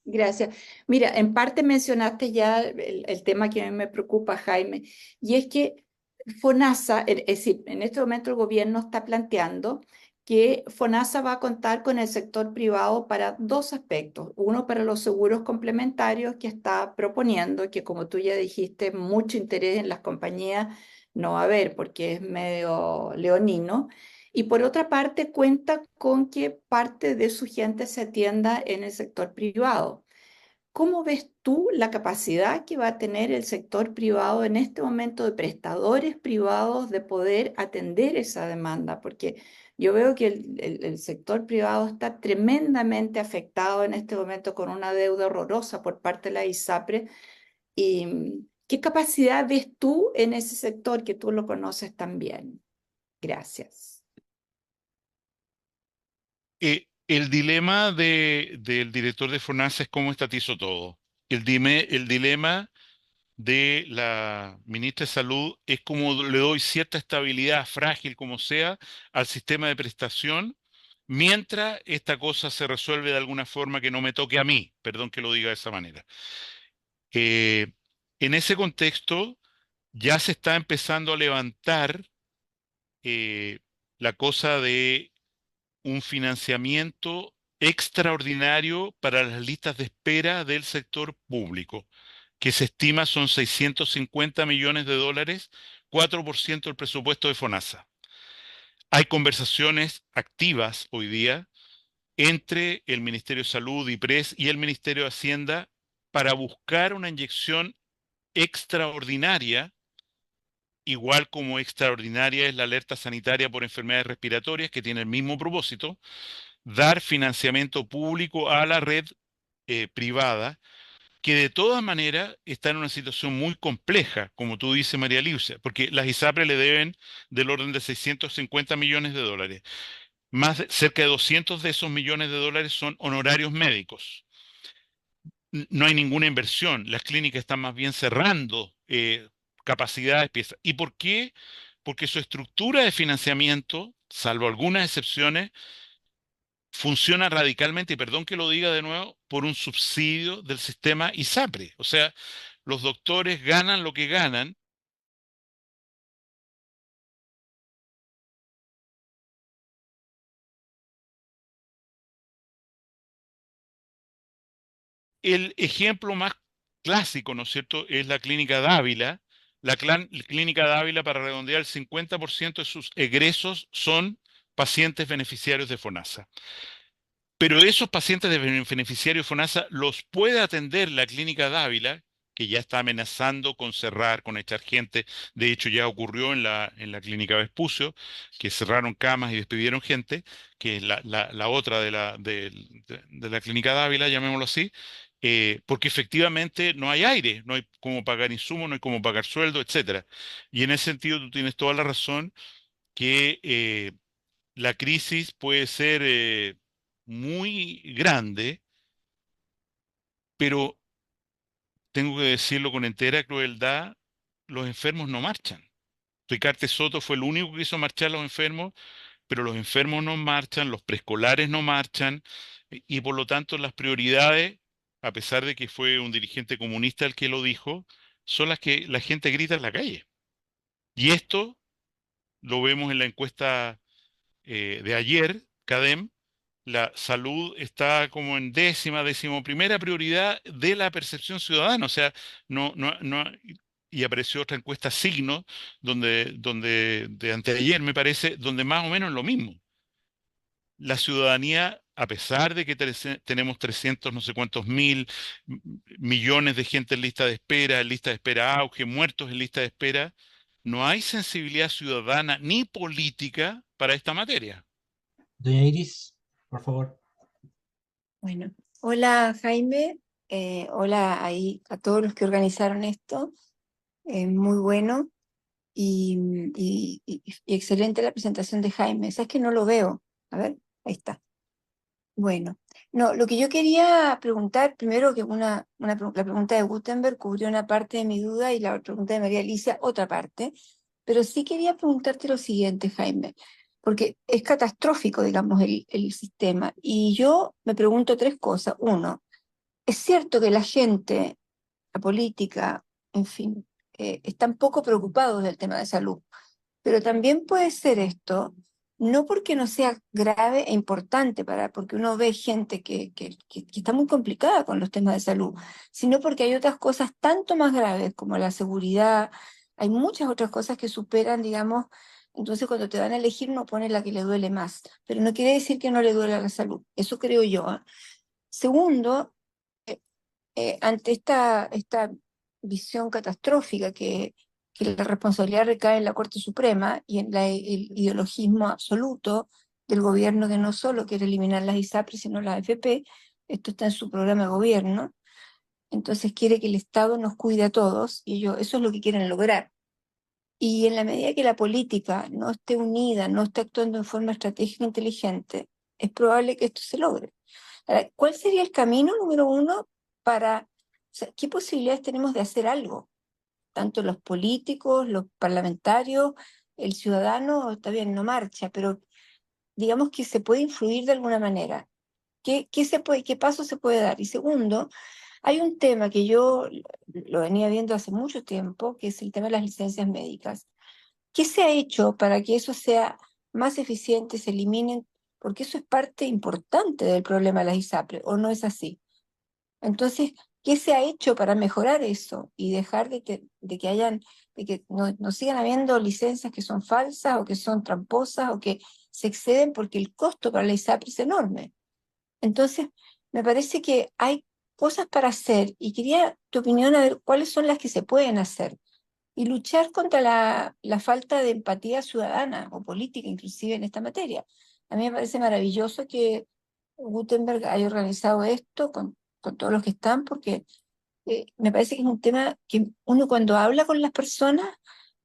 Gracias. Mira, en parte mencionaste ya el tema que a mí me preocupa, Jaime, y es que FONASA, es decir, en este momento el gobierno está planteando que FONASA va a contar con el sector privado para dos aspectos. Uno, para los seguros complementarios que está proponiendo, que como tú ya dijiste, mucho interés en las compañías no va a haber porque es medio leonino. Y por otra parte, cuenta con que parte de su gente se atienda en el sector privado. ¿Cómo ves tú la capacidad que va a tener el sector privado en este momento de prestadores privados de poder atender esa demanda? Porque yo veo que el sector privado está tremendamente afectado en este momento con una deuda horrorosa por parte de la ISAPRE. ¿Y qué capacidad ves tú en ese sector que tú lo conoces también? Gracias. El dilema del director de FONASA es cómo estatizó todo. El dilema de la ministra de Salud es cómo le doy cierta estabilidad, frágil como sea, al sistema de prestación, mientras esta cosa se resuelve de alguna forma que no me toque a mí, perdón que lo diga de esa manera. Eh, en ese contexto ya se está empezando a levantar la cosa de un financiamiento extraordinario para las listas de espera del sector público, que se estima son 650 millones de dólares, 4% del presupuesto de FONASA. Hay conversaciones activas hoy día entre el Ministerio de Salud, IPRES y el Ministerio de Hacienda para buscar una inyección extraordinaria, igual como extraordinaria es la alerta sanitaria por enfermedades respiratorias, que tiene el mismo propósito, dar financiamiento público a la red privada, que de todas maneras está en una situación muy compleja, como tú dices, María Luisa, porque las ISAPRE le deben del orden de 650 millones de dólares. Cerca de 200 de esos millones de dólares son honorarios médicos. No hay ninguna inversión, las clínicas están más bien cerrando capacidades, piezas. ¿Y por qué? Porque su estructura de financiamiento, salvo algunas excepciones, funciona radicalmente, y perdón que lo diga de nuevo, por un subsidio del sistema ISAPRE. O sea, los doctores ganan lo que ganan. El ejemplo más clásico, ¿no es cierto?, es la Clínica Dávila. La Clínica Dávila, para redondear, el 50% de sus egresos son pacientes beneficiarios de FONASA. Pero esos pacientes de beneficiarios FONASA los puede atender la Clínica Dávila, que ya está amenazando con cerrar, con echar gente. De hecho, ya ocurrió en la Clínica Vespucio, que cerraron camas y despidieron gente, que es la otra de la Clínica Dávila, llamémoslo así, porque efectivamente no hay aire, no hay cómo pagar insumos, no hay cómo pagar sueldo, etcétera. Y en ese sentido tú tienes toda la razón que la crisis puede ser muy grande, pero tengo que decirlo con entera crueldad, los enfermos no marchan. Ricarte Soto fue el único que hizo marchar a los enfermos, pero los enfermos no marchan, los preescolares no marchan, y por lo tanto las prioridades, a pesar de que fue un dirigente comunista el que lo dijo, son las que la gente grita en la calle. Y esto lo vemos en la encuesta de ayer, CADEM. La salud está como en decimoprimera prioridad de la percepción ciudadana. O sea, no, y apareció otra encuesta Signo, donde de anteayer me parece, donde más o menos lo mismo. La ciudadanía, a pesar de que tenemos 300 no sé cuántos millones de gente en lista de espera auge, muertos en lista de espera, no hay sensibilidad ciudadana ni política para esta materia. Doña Iris, por favor. Bueno, hola Jaime, hola ahí a todos los que organizaron esto, muy bueno y excelente la presentación de Jaime. Sabes que no lo veo, a ver, ahí está. Bueno, no, lo que yo quería preguntar, primero que la pregunta de Gutenberg cubrió una parte de mi duda y la pregunta de María Alicia otra parte, pero sí quería preguntarte lo siguiente, Jaime, porque es catastrófico, digamos, el sistema. Y yo me pregunto tres cosas. Uno, es cierto que la gente, la política, en fin, están poco preocupados del tema de salud, pero también puede ser esto, no porque no sea grave e importante, porque uno ve gente que está muy complicada con los temas de salud, sino porque hay otras cosas tanto más graves como la seguridad, hay muchas otras cosas que superan, digamos, entonces cuando te van a elegir uno pone la que le duele más, pero no quiere decir que no le duele la salud, eso creo yo, ¿eh? Segundo, ante esta visión catastrófica que la responsabilidad recae en la Corte Suprema y en el ideologismo absoluto del gobierno que no solo quiere eliminar las ISAPRE, sino las AFP, esto está en su programa de gobierno, entonces quiere que el Estado nos cuide a todos, y eso es lo que quieren lograr. Y en la medida que la política no esté unida, no esté actuando en forma estratégica e inteligente, es probable que esto se logre. Ahora, ¿cuál sería el camino número uno para, o sea, qué posibilidades tenemos de hacer algo? Tanto los políticos, los parlamentarios, el ciudadano, está bien, no marcha, pero digamos que se puede influir de alguna manera. ¿Qué paso se puede dar? Y segundo, Hay un tema que yo lo venía viendo hace mucho tiempo, que es el tema de las licencias médicas. ¿Qué se ha hecho para que eso sea más eficiente, se eliminen? Porque eso es parte importante del problema de las ISAPRE, ¿o no es así? Entonces, ¿qué se ha hecho para mejorar eso y dejar de que no sigan habiendo licencias que son falsas o que son tramposas o que se exceden porque el costo para la ISAPRE es enorme? Entonces, me parece que hay cosas para hacer y quería tu opinión a ver cuáles son las que se pueden hacer y luchar contra la falta de empatía ciudadana o política, inclusive en esta materia. A mí me parece maravilloso que Gutenberg haya organizado esto con todos los que están, porque me parece que es un tema que uno cuando habla con las personas,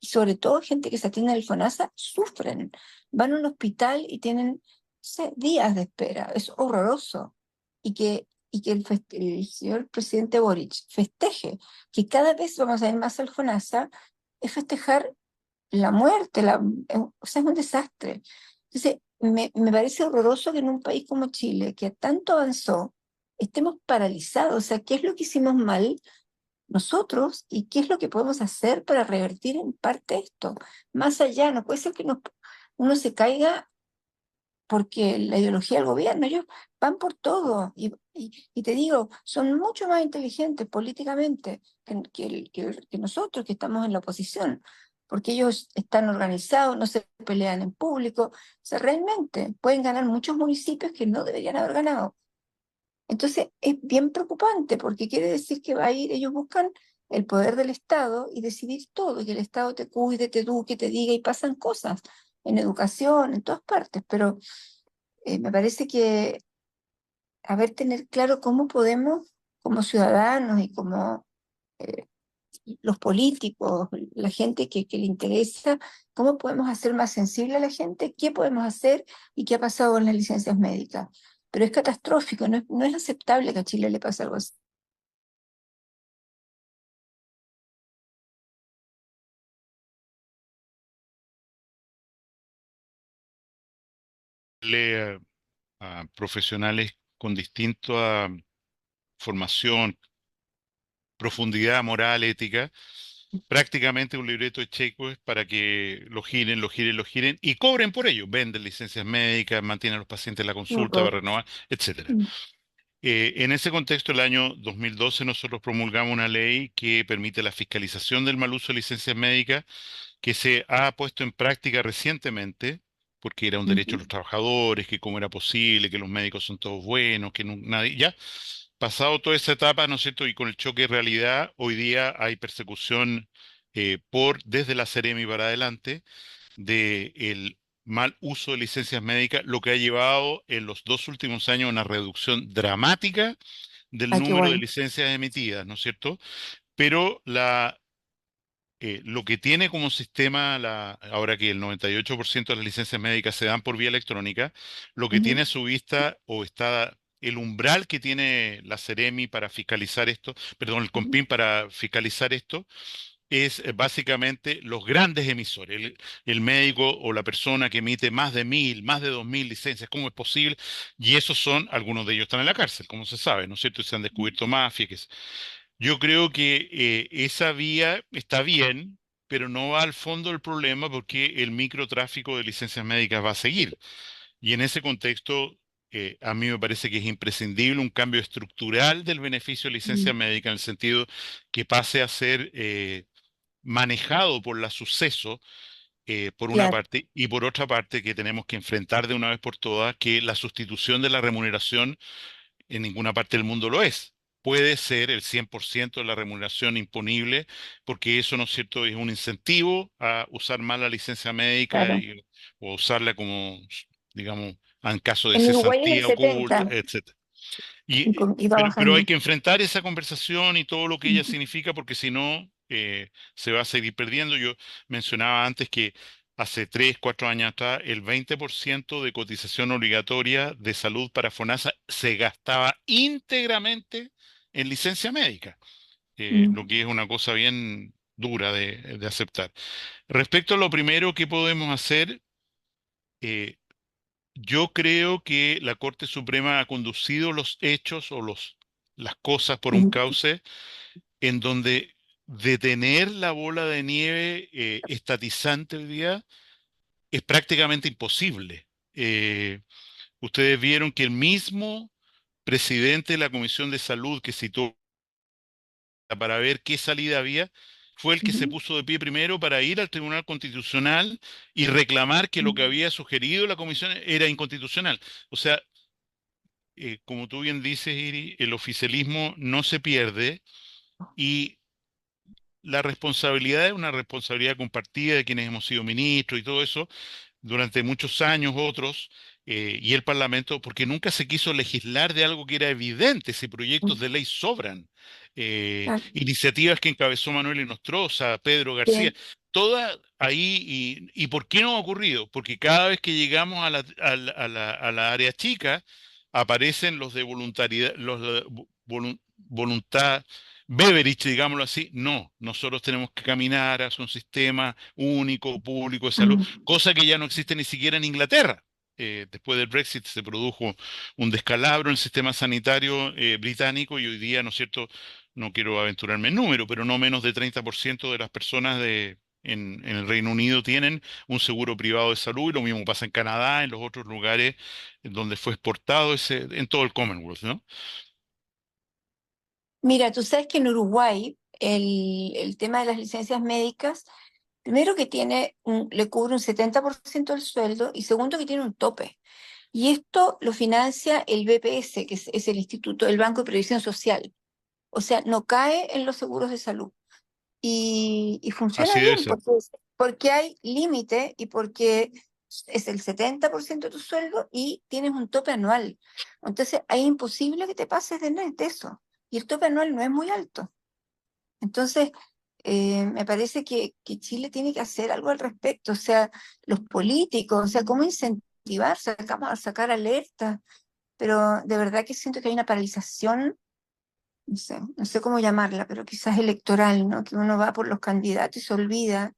y sobre todo gente que se atiende al FONASA, sufren. Van a un hospital y tienen, no sé, días de espera. Es horroroso. Y que el señor presidente Boric festeje que cada vez vamos a ir más al FONASA, es festejar la muerte, o sea, es un desastre. Entonces, me parece horroroso que en un país como Chile, que tanto avanzó, estemos paralizados. O sea, ¿qué es lo que hicimos mal nosotros y qué es lo que podemos hacer para revertir en parte esto? Más allá, no puede ser que uno se caiga porque la ideología del gobierno, ellos van por todo. Y te digo, son mucho más inteligentes políticamente que nosotros que estamos en la oposición, porque ellos están organizados, no se pelean en público, o sea, realmente pueden ganar muchos municipios que no deberían haber ganado. Entonces es bien preocupante porque quiere decir que va a ir, ellos buscan el poder del Estado y decidir todo, y que el Estado te cuide, te eduque, te diga, y pasan cosas en educación, en todas partes, pero me parece que tener claro cómo podemos, como ciudadanos y como eh, los políticos, la gente que le interesa, cómo podemos hacer más sensible a la gente, qué podemos hacer y qué ha pasado con las licencias médicas. Pero es catastrófico, no es aceptable que a Chile le pase algo así. Le, a profesionales con distinta formación, profundidad moral, ética, prácticamente un libreto de cheques para que lo giren, lo giren, lo giren y cobren por ello. Venden licencias médicas, mantienen a los pacientes en la Un consulta horror. para renovar, etcétera. Mm. En ese contexto, el año 2012 nosotros promulgamos una ley que permite la fiscalización del mal uso de licencias médicas que se ha puesto en práctica recientemente, porque era un derecho de los Ujú. trabajadores, que cómo era posible, que los médicos son todos buenos, que nadie, ya, pasado toda esa etapa, ¿no es cierto? Y con el choque de realidad, hoy día hay persecución desde la Seremi para adelante, de el mal uso de licencias médicas, lo que ha llevado en los 2 últimos años a una reducción dramática del Ay, qué número de bueno. licencias emitidas, ¿no es cierto? Pero lo que tiene como sistema, ahora que el 98% de las licencias médicas se dan por vía electrónica, lo que tiene Ujú, a su vista o está el umbral que tiene la Seremi para fiscalizar esto, perdón, el ujú, COMPIN para fiscalizar esto, es básicamente los grandes emisores, el médico o la persona que emite más de 1.000, más de 2.000 licencias, ¿cómo es posible? Y esos son, algunos de ellos están en la cárcel, como se sabe, ¿no es cierto? Y se han descubierto mafias, yo creo que esa vía está bien, pero no va al fondo del problema porque el microtráfico de licencias médicas va a seguir. Y en ese contexto, a mí me parece que es imprescindible un cambio estructural del beneficio de licencia mm, médica en el sentido que pase a ser manejado por la suceso, por una claro, parte, y por otra parte que tenemos que enfrentar de una vez por todas que la sustitución de la remuneración en ninguna parte del mundo lo es. Puede ser el 100% de la remuneración imponible, porque eso, ¿no es cierto?, es un incentivo a usar mal la licencia médica claro. o usarla como, digamos, en caso de En Uruguay es el cesantía oculta, 70 etc. y va Pero hay bajando. que enfrentar esa conversación y todo lo que ella Ujú, significa, porque si no, se va a seguir perdiendo. Yo mencionaba antes que hace 3, 4 años atrás, el 20% de cotización obligatoria de salud para FONASA se gastaba íntegramente en licencia médica, mm, lo que es una cosa bien dura de aceptar. Respecto a lo primero que podemos hacer, eh, yo creo que la Corte Suprema ha conducido los hechos o las cosas por un Mm. cauce en donde detener la bola de nieve estatizante hoy día es prácticamente imposible. Ustedes vieron que el mismo presidente de la Comisión de Salud que citó para ver qué salida había, fue el que se Ujú. puso de pie primero para ir al Tribunal Constitucional y reclamar que lo que había sugerido la Comisión era inconstitucional. O sea, como tú bien dices, Iri, el oficialismo no se pierde y la responsabilidad es una responsabilidad compartida de quienes hemos sido ministros y todo eso, durante muchos años otros, y el Parlamento, porque nunca se quiso legislar de algo que era evidente, si proyectos de ley sobran. Claro. Iniciativas que encabezó Manuel Inostroza, Pedro García, Sí. todas ahí, y ¿por qué no ha ocurrido? Porque cada vez que llegamos a la área chica, aparecen los de voluntariedad, los de voluntad Beveridge, digámoslo así, no, nosotros tenemos que caminar hacia un sistema único, público de salud, Mm. cosa que ya no existe ni siquiera en Inglaterra. Después del Brexit se produjo un descalabro en el sistema sanitario británico y hoy día, ¿no es cierto? No quiero aventurarme en número, pero no menos de 30% de las personas en el Reino Unido tienen un seguro privado de salud y lo mismo pasa en Canadá, en los otros lugares en donde fue exportado en todo el Commonwealth, ¿no? Mira, tú sabes que en Uruguay el tema de las licencias médicas, primero que le cubre un 70% del sueldo y segundo que tiene un tope. Y esto lo financia el BPS, que es el Instituto, el Banco de Previsión Social. O sea, no cae en los seguros de salud. Y funciona Así debe bien ser. porque hay límite y porque es el 70% de tu sueldo y tienes un tope anual. Entonces, es imposible que te pases de eso. Y el tope anual no es muy alto. Entonces, me parece que Chile tiene que hacer algo al respecto. O sea, los políticos, o sea, cómo incentivar, sacar alertas. Pero de verdad que siento que hay una paralización, no sé cómo llamarla, pero quizás electoral, ¿no? Que uno va por los candidatos y se olvida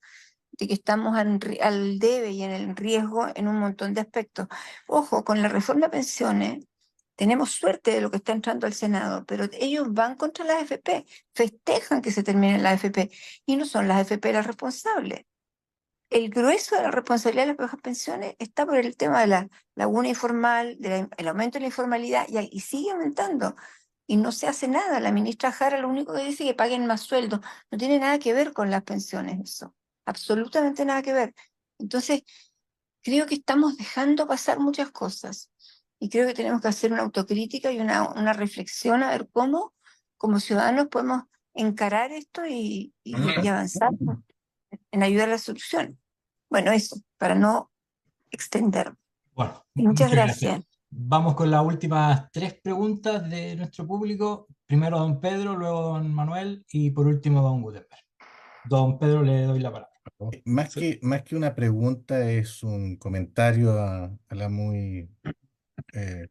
de que estamos al debe y en el riesgo en un montón de aspectos. Ojo, con la reforma de pensiones tenemos suerte de lo que está entrando al Senado, pero ellos van contra las AFP, festejan que se terminen las AFP y no son las AFP las responsables. El grueso de la responsabilidad de las bajas pensiones está por el tema de la laguna informal, del aumento de la informalidad y sigue aumentando. Y no se hace nada. La ministra Jara lo único que dice es que paguen más sueldos. No tiene nada que ver con las pensiones eso. Absolutamente nada que ver. Entonces, creo que estamos dejando pasar muchas cosas. Y creo que tenemos que hacer una autocrítica y una reflexión a ver cómo, como ciudadanos, podemos encarar esto y avanzar en ayudar a la solución. Bueno, eso, para no extender. Bueno, Muchas muchas gracias. gracias. Vamos con las últimas tres preguntas de nuestro público. Primero don Pedro, luego don Manuel y por último don Gutenberg. Don Pedro, le doy la palabra. Más que una pregunta, es un comentario a la muy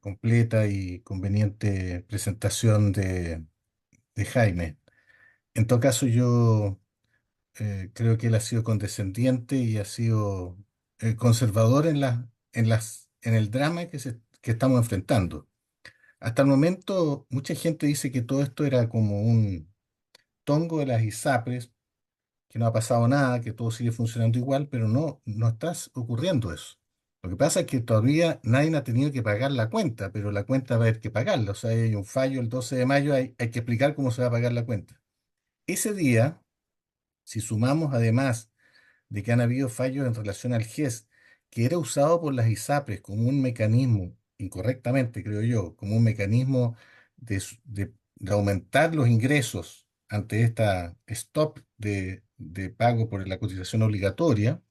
completa y conveniente presentación de Jaime. En todo caso, yo creo que él ha sido condescendiente y ha sido conservador en el drama que estamos enfrentando. Hasta el momento, mucha gente dice que todo esto era como un tongo de las ISAPRES, que no ha pasado nada, que todo sigue funcionando igual, pero no está ocurriendo eso. Lo que pasa es que todavía nadie ha tenido que pagar la cuenta, pero la cuenta va a haber que pagarla. O sea, hay un fallo el 12 de mayo, hay que explicar cómo se va a pagar la cuenta. Ese día, si sumamos además de que han habido fallos en relación al GES, que era usado por las ISAPRES como un mecanismo, incorrectamente creo yo, como un mecanismo de aumentar los ingresos ante esta stop de pago por la cotización obligatoria.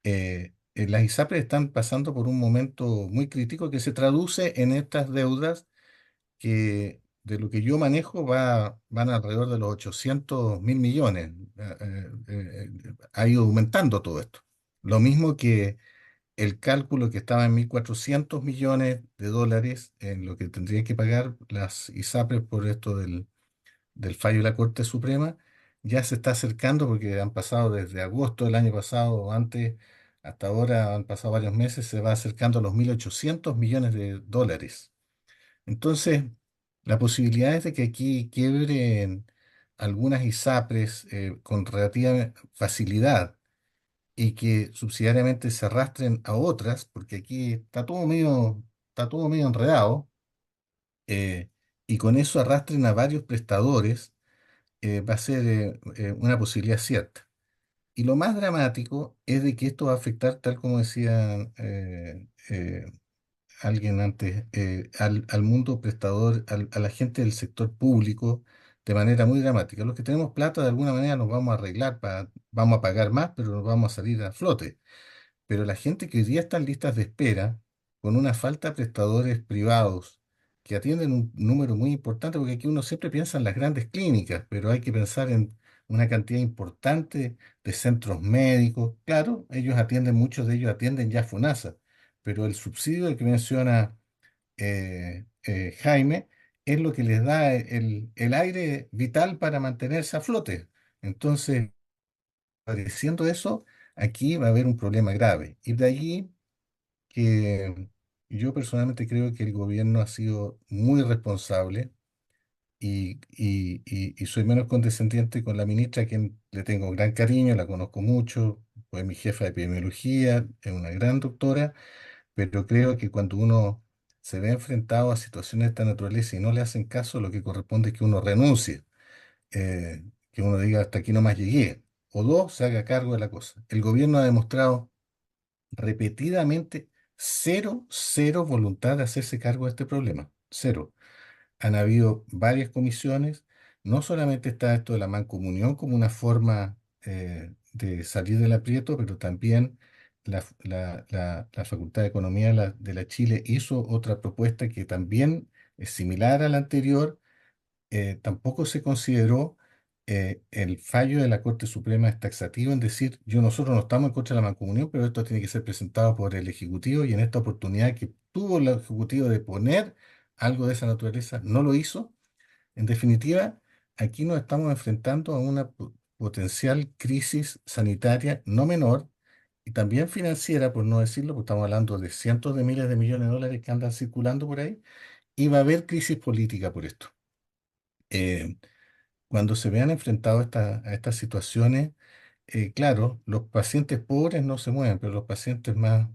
Las ISAPRES están pasando por un momento muy crítico que se traduce en estas deudas que de lo que yo manejo van alrededor de los 800.000 millones. Ha ido aumentando todo esto. Lo mismo que el cálculo que estaba en 1.400 millones de dólares en lo que tendrían que pagar las ISAPRES por esto del fallo de la Corte Suprema, ya se está acercando porque han pasado desde agosto del año pasado o antes hasta ahora, han pasado varios meses, se va acercando a los 1.800 millones de dólares. Entonces, La posibilidad es de que aquí quiebren algunas ISAPRES con relativa facilidad y que subsidiariamente se arrastren a otras, porque aquí está todo medio enredado, eh, y con eso arrastren a varios prestadores, va a ser una posibilidad cierta. Y lo más dramático es de que esto va a afectar, tal como decía alguien antes, al mundo prestador, a la gente del sector público, de manera muy dramática. Los que tenemos plata, de alguna manera nos vamos a arreglar, vamos a pagar más, pero nos vamos a salir a flote. Pero la gente que hoy día está en listas de espera, con una falta de prestadores privados que atienden un número muy importante, porque aquí uno siempre piensa en las grandes clínicas, pero hay que pensar en una cantidad importante de centros médicos. Claro, muchos de ellos atienden ya FONASA, pero el subsidio que menciona Jaime es lo que les da el aire vital para mantenerse a flote. Entonces, padeciendo eso, aquí va a haber un problema grave. Y de allí que yo personalmente creo que el gobierno ha sido muy responsable y soy menos condescendiente con la ministra, a quien le tengo gran cariño, la conozco mucho, fue mi jefa de epidemiología, es una gran doctora, pero creo que cuando uno se ve enfrentado a situaciones de esta naturaleza y no le hacen caso, lo que corresponde es que uno renuncie, que uno diga hasta aquí nomás llegué, o dos, se haga cargo de la cosa. El gobierno ha demostrado repetidamente cero voluntad de hacerse cargo de este problema, cero. Han habido varias comisiones, no solamente está esto de la mancomunión como una forma de salir del aprieto, pero también la Facultad de Economía de la Chile hizo otra propuesta que también es similar a la anterior. Tampoco se consideró el fallo de la Corte Suprema es taxativo en decir, nosotros no estamos en contra de la mancomunión, pero esto tiene que ser presentado por el Ejecutivo, y en esta oportunidad que tuvo el Ejecutivo de poner algo de esa naturaleza, no lo hizo. En definitiva, aquí nos estamos enfrentando a una potencial crisis sanitaria no menor y también financiera, por no decirlo, porque estamos hablando de cientos de miles de millones de dólares que andan circulando por ahí, y va a haber crisis política por esto. Eh, Cuando se vean enfrentados a estas situaciones, claro, los pacientes pobres no se mueven, pero los pacientes más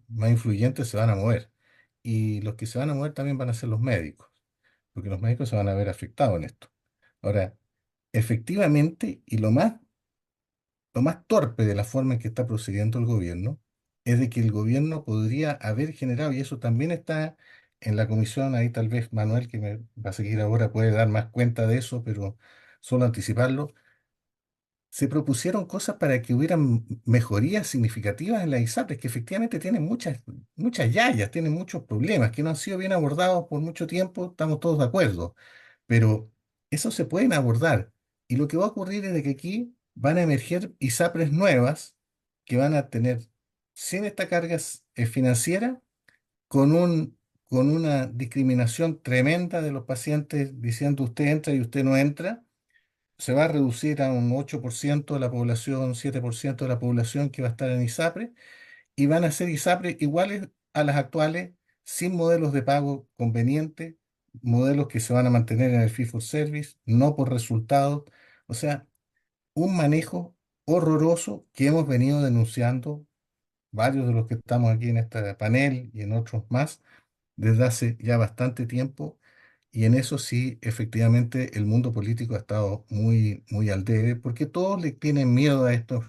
influyentes se van a mover. Y los que se van a mover también van a ser los médicos, porque los médicos se van a ver afectados en esto. Ahora, efectivamente, y lo más torpe de la forma en que está procediendo el gobierno, es de que el gobierno podría haber generado, y eso también está en la comisión, ahí tal vez Manuel, que me va a seguir ahora, puede dar más cuenta de eso, pero solo anticiparlo. Se propusieron cosas para que hubieran mejorías significativas en las ISAPRES, que efectivamente tienen muchas yayas, tienen muchos problemas, que no han sido bien abordados por mucho tiempo, estamos todos de acuerdo, pero eso se pueden abordar. Y lo que va a ocurrir es de que aquí van a emerger ISAPRES nuevas que van a tener, sin esta carga financiera, con una discriminación tremenda de los pacientes diciendo usted entra y usted no entra. Se va a reducir a un 8% de la población, 7% de la población que va a estar en ISAPRE, y van a ser ISAPRE iguales a las actuales, sin modelos de pago convenientes, modelos que se van a mantener en el fee for service, no por resultados. O sea, un manejo horroroso que hemos venido denunciando varios de los que estamos aquí en este panel y en otros más desde hace ya bastante tiempo, y en eso sí, efectivamente, el mundo político ha estado muy, muy al debe, porque todos le tienen miedo a estos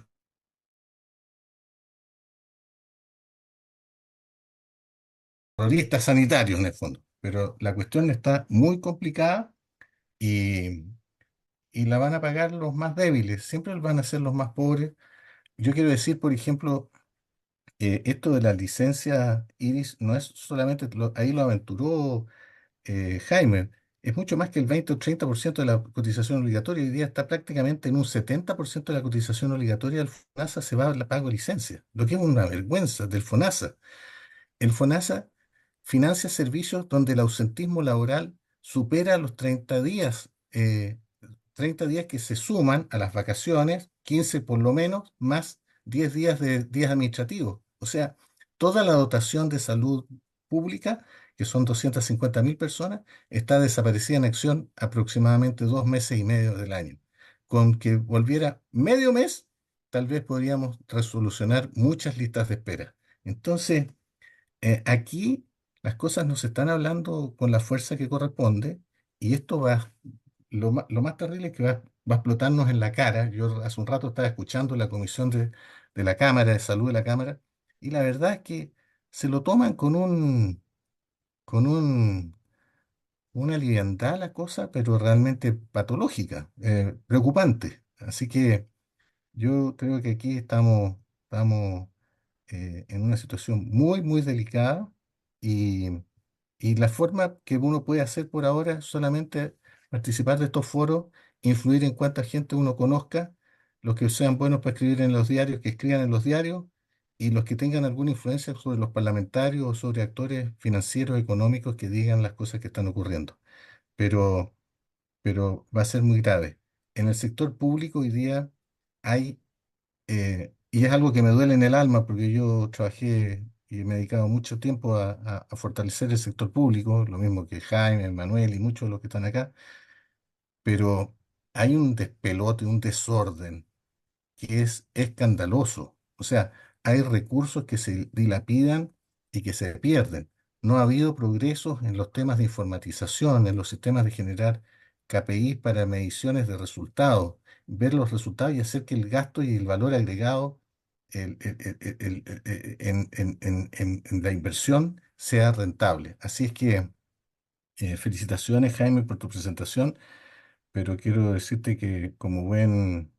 terroristas sanitarios en el fondo. Pero la cuestión está muy complicada y, y la van a pagar los más débiles, siempre van a ser los más pobres. Yo quiero decir, por ejemplo, esto de la licencia Iris no es solamente, ahí lo aventuró Jaime, es mucho más que el 20 o 30% de la cotización obligatoria. Hoy día está prácticamente en un 70% de la cotización obligatoria del FONASA se va al pago de licencia, lo que es una vergüenza del FONASA. El FONASA financia servicios donde el ausentismo laboral supera los 30 días, 30 días que se suman a las vacaciones, 15 por lo menos, más 10 días de días administrativos. O sea, toda la dotación de salud pública que son 250.000 personas, está desaparecida en acción aproximadamente 2 meses y medio del año. Con que volviera medio mes, tal vez podríamos resolucionar muchas listas de espera. Entonces, aquí las cosas no se están hablando con la fuerza que corresponde y esto lo más terrible es que va a explotarnos en la cara. Yo hace un rato estaba escuchando la comisión de la Cámara, de Salud de la Cámara, y la verdad es que se lo toman con una liviandad la cosa, pero realmente patológica, preocupante. Así que yo creo que aquí estamos en una situación muy, muy delicada y, y la forma que uno puede hacer por ahora es solamente participar de estos foros, influir en cuánta gente uno conozca, los que sean buenos para escribir en los diarios, que escriban en los diarios, y los que tengan alguna influencia sobre los parlamentarios o sobre actores financieros, económicos que digan las cosas que están ocurriendo. Pero, pero va a ser muy grave. En el sector público hoy día hay y es algo que me duele en el alma porque yo trabajé y me he dedicado mucho tiempo a fortalecer el sector público, lo mismo que Jaime, Manuel y muchos de los que están acá, pero hay un despelote, un desorden que es escandaloso. O sea, hay recursos que se dilapidan y que se pierden. No ha habido progresos en los temas de informatización, en los sistemas de generar KPIs para mediciones de resultados, ver los resultados y hacer que el gasto y el valor agregado en la inversión sea rentable. Así es que felicitaciones, Jaime, por tu presentación, pero quiero decirte que como buen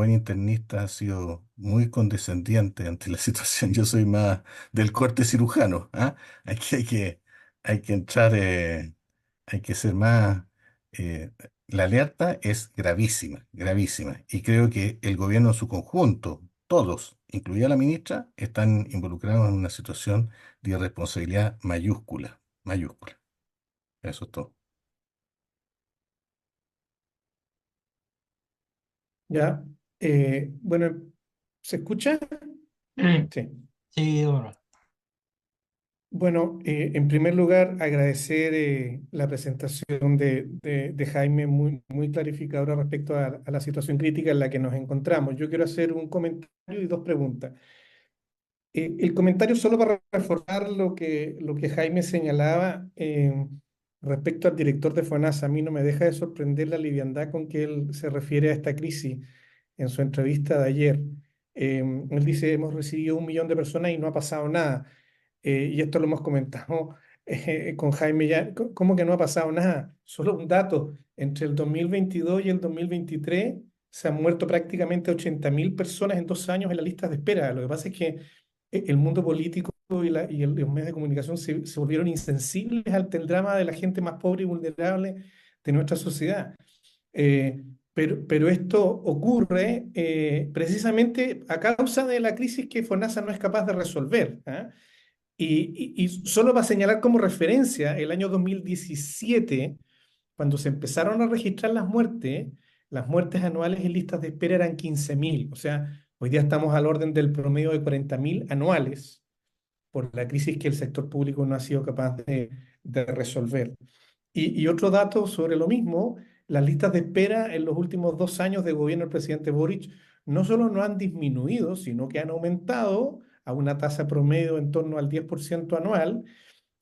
internista has sido muy condescendiente ante la situación. Yo soy más del corte cirujano, ¿ah? Aquí hay que entrar, hay que ser más... eh, la alerta es gravísima, gravísima, y creo que el gobierno en su conjunto, todos, incluida la ministra, están involucrados en una situación de irresponsabilidad mayúscula, mayúscula. Eso es todo. Ya, bueno, ¿se escucha? Sí. Sí, bueno. Bueno, en primer lugar, agradecer la presentación de Jaime, muy, muy clarificadora respecto a la situación crítica en la que nos encontramos. Yo quiero hacer un comentario y dos preguntas. El comentario solo para reforzar lo que Jaime señalaba respecto al director de FONASA. A mí no me deja de sorprender la liviandad con que él se refiere a esta crisis en su entrevista de ayer. Él dice, hemos recibido 1 millón de personas y no ha pasado nada. Y esto lo hemos comentado con Jaime ya. ¿Cómo que no ha pasado nada? Solo un dato. Entre el 2022 y el 2023 se han muerto prácticamente 80.000 personas en 2 años en la lista de espera. Lo que pasa es que el mundo político y los medios de comunicación se volvieron insensibles ante el drama de la gente más pobre y vulnerable de nuestra sociedad. Pero esto ocurre precisamente a causa de la crisis que FONASA no es capaz de resolver. ¿Ah? Y solo para señalar como referencia, el año 2017, cuando se empezaron a registrar las muertes anuales en listas de espera eran 15.000. O sea, hoy día estamos al orden del promedio de 40.000 anuales por la crisis que el sector público no ha sido capaz de resolver. Y otro dato sobre lo mismo, las listas de espera en los últimos 2 años de gobierno del presidente Boric no solo no han disminuido, sino que han aumentado a una tasa promedio en torno al 10% anual,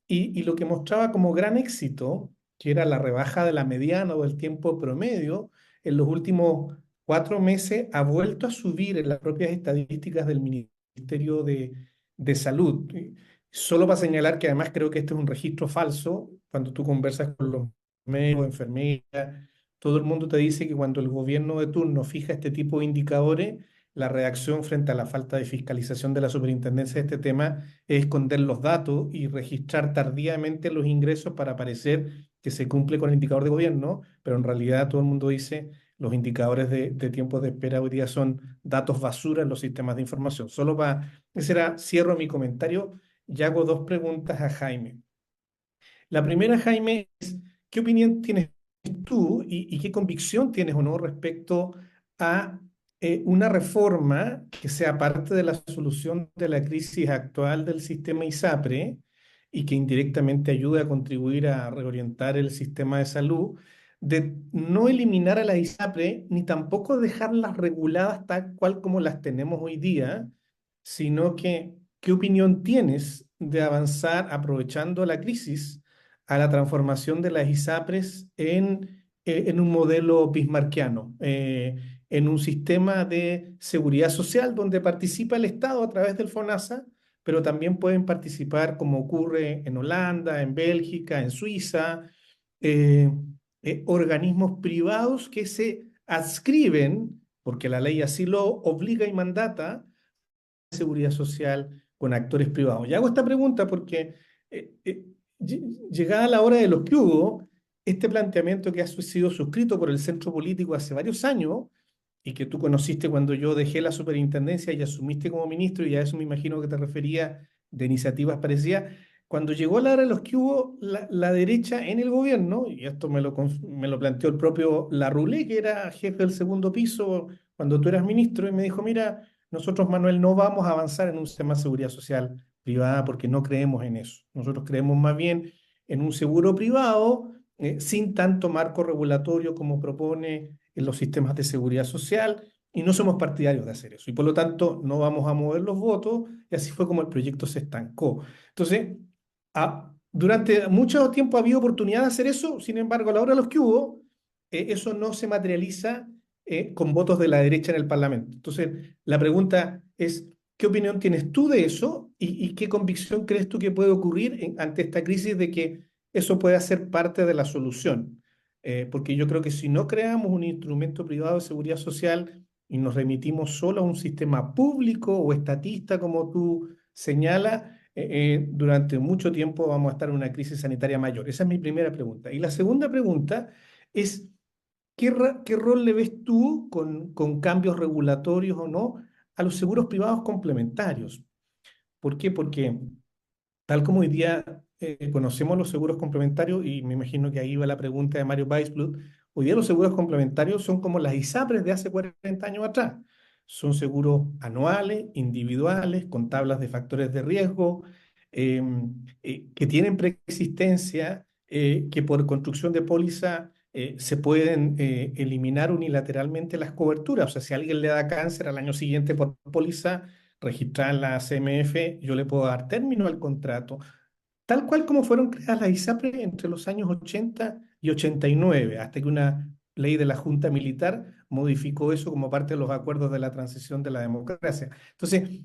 y lo que mostraba como gran éxito, que era la rebaja de la mediana o del tiempo promedio, en los últimos 4 meses ha vuelto a subir en las propias estadísticas del Ministerio de Salud. Solo para señalar que además creo que este es un registro falso. Cuando tú conversas con los médicos, enfermeras, todo el mundo te dice que cuando el gobierno de turno fija este tipo de indicadores, la reacción frente a la falta de fiscalización de la superintendencia de este tema es esconder los datos y registrar tardíamente los ingresos para parecer que se cumple con el indicador de gobierno, pero en realidad todo el mundo dice los indicadores de tiempos de espera hoy día son datos basura en los sistemas de información. Solo cierro mi comentario y hago dos preguntas a Jaime. La primera, Jaime, es ¿qué opinión tienes tú y qué convicción tienes o no respecto a una reforma que sea parte de la solución de la crisis actual del sistema ISAPRE y que indirectamente ayude a contribuir a reorientar el sistema de salud, de no eliminar a las ISAPRE ni tampoco dejarlas reguladas tal cual como las tenemos hoy día, sino que ¿qué opinión tienes de avanzar aprovechando la crisis a la transformación de las ISAPRES en un modelo bismarckiano, en un sistema de seguridad social donde participa el Estado a través del FONASA, pero también pueden participar, como ocurre en Holanda, en Bélgica, en Suiza, eh, organismos privados que se adscriben, porque la ley así lo obliga y mandata, seguridad social con actores privados. Y hago esta pregunta porque llegada la hora de los que hubo, este planteamiento que ha sido suscrito por el centro político hace varios años y que tú conociste cuando yo dejé la superintendencia y asumiste como ministro, y a eso me imagino que te refería de iniciativas parecidas, cuando llegó la hora de los que hubo, la derecha en el gobierno, y esto me lo planteó el propio Larroulé, que era jefe del segundo piso cuando tú eras ministro, y me dijo, mira, nosotros, Manuel, no vamos a avanzar en un sistema de seguridad social privada porque no creemos en eso. Nosotros creemos más bien en un seguro privado sin tanto marco regulatorio como propone en los sistemas de seguridad social, y no somos partidarios de hacer eso. Y por lo tanto no vamos a mover los votos, y así fue como el proyecto se estancó. Entonces, durante mucho tiempo ha habido oportunidad de hacer eso, sin embargo, a la hora de los que hubo, eso no se materializa con votos de la derecha en el Parlamento. Entonces, la pregunta es, ¿qué opinión tienes tú de eso y qué convicción crees tú que puede ocurrir ante esta crisis de que eso pueda ser parte de la solución? Porque yo creo que si no creamos un instrumento privado de seguridad social y nos remitimos solo a un sistema público o estatista, como tú señalas, durante mucho tiempo vamos a estar en una crisis sanitaria mayor. Esa es mi primera pregunta. Y la segunda pregunta es, ¿qué rol le ves tú con cambios regulatorios o no a los seguros privados complementarios? ¿Por qué? Porque tal como hoy día conocemos los seguros complementarios, y me imagino que ahí va la pregunta de Mario Weisblut, hoy día los seguros complementarios son como las ISAPRES de hace 40 años atrás. Son seguros anuales, individuales, con tablas de factores de riesgo, eh, que tienen preexistencia, que por construcción de póliza se pueden eliminar unilateralmente las coberturas. O sea, si a alguien le da cáncer al año siguiente por póliza registrada en la CMF, yo le puedo dar término al contrato, tal cual como fueron creadas las ISAPRE entre los años 80 y 89, hasta que una ley de la Junta Militar modificó eso como parte de los acuerdos de la transición de la democracia. Entonces,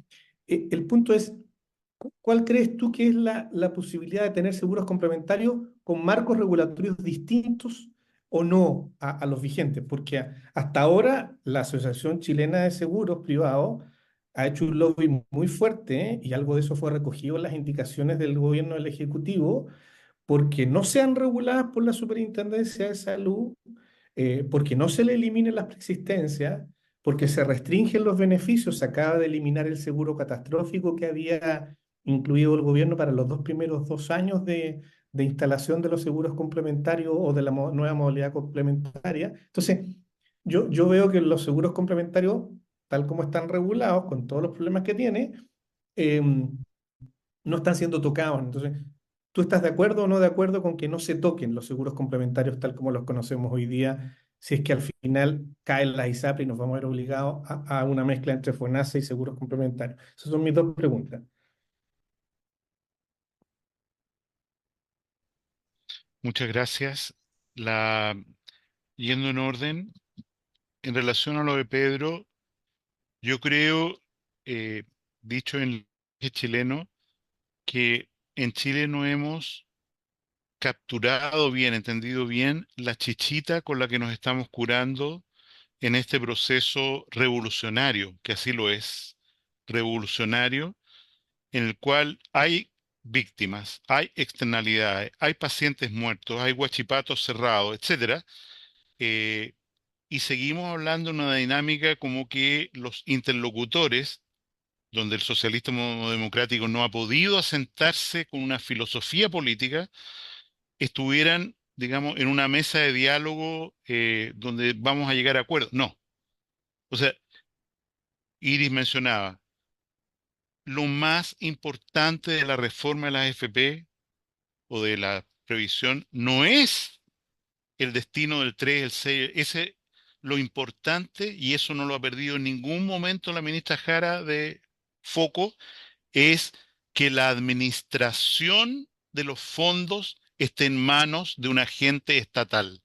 el punto es, ¿cuál crees tú que es la posibilidad de tener seguros complementarios con marcos regulatorios distintos o no a los vigentes? Porque hasta ahora la Asociación Chilena de Seguros Privados ha hecho un lobby muy fuerte, y algo de eso fue recogido en las indicaciones del gobierno del Ejecutivo, porque no sean reguladas por la Superintendencia de Salud, porque no se le eliminen las preexistencias, porque se restringen los beneficios. Se acaba de eliminar el seguro catastrófico que había incluido el gobierno para los primeros 2 años de instalación de los seguros complementarios o de la nueva modalidad complementaria. Entonces, yo veo que los seguros complementarios, tal como están regulados, con todos los problemas que tiene, no están siendo tocados. Entonces, ¿tú estás de acuerdo o no de acuerdo con que no se toquen los seguros complementarios tal como los conocemos hoy día, si es que al final caen las ISAPRE y nos vamos a ver obligados a una mezcla entre FONASA y seguros complementarios? Esas son mis dos preguntas. Muchas gracias. Yendo en orden, en relación a lo de Pedro, yo creo, eh, dicho en lenguaje chileno, que en Chile no hemos capturado bien, entendido bien la chichita con la que nos estamos curando en este proceso revolucionario, que así lo es, revolucionario, en el cual hay víctimas, hay externalidades, hay pacientes muertos, hay guachipatos cerrados, etcétera, eh, y seguimos hablando de una dinámica como que los interlocutores, donde el socialismo democrático no ha podido asentarse con una filosofía política, estuvieran, digamos, en una mesa de diálogo donde vamos a llegar a acuerdos. No. O sea, Iris mencionaba, lo más importante de la reforma de las AFP o de la previsión no es el destino del 3, el 6, ese lo importante, y eso no lo ha perdido en ningún momento la ministra Jara de foco, es que la administración de los fondos esté en manos de un agente estatal.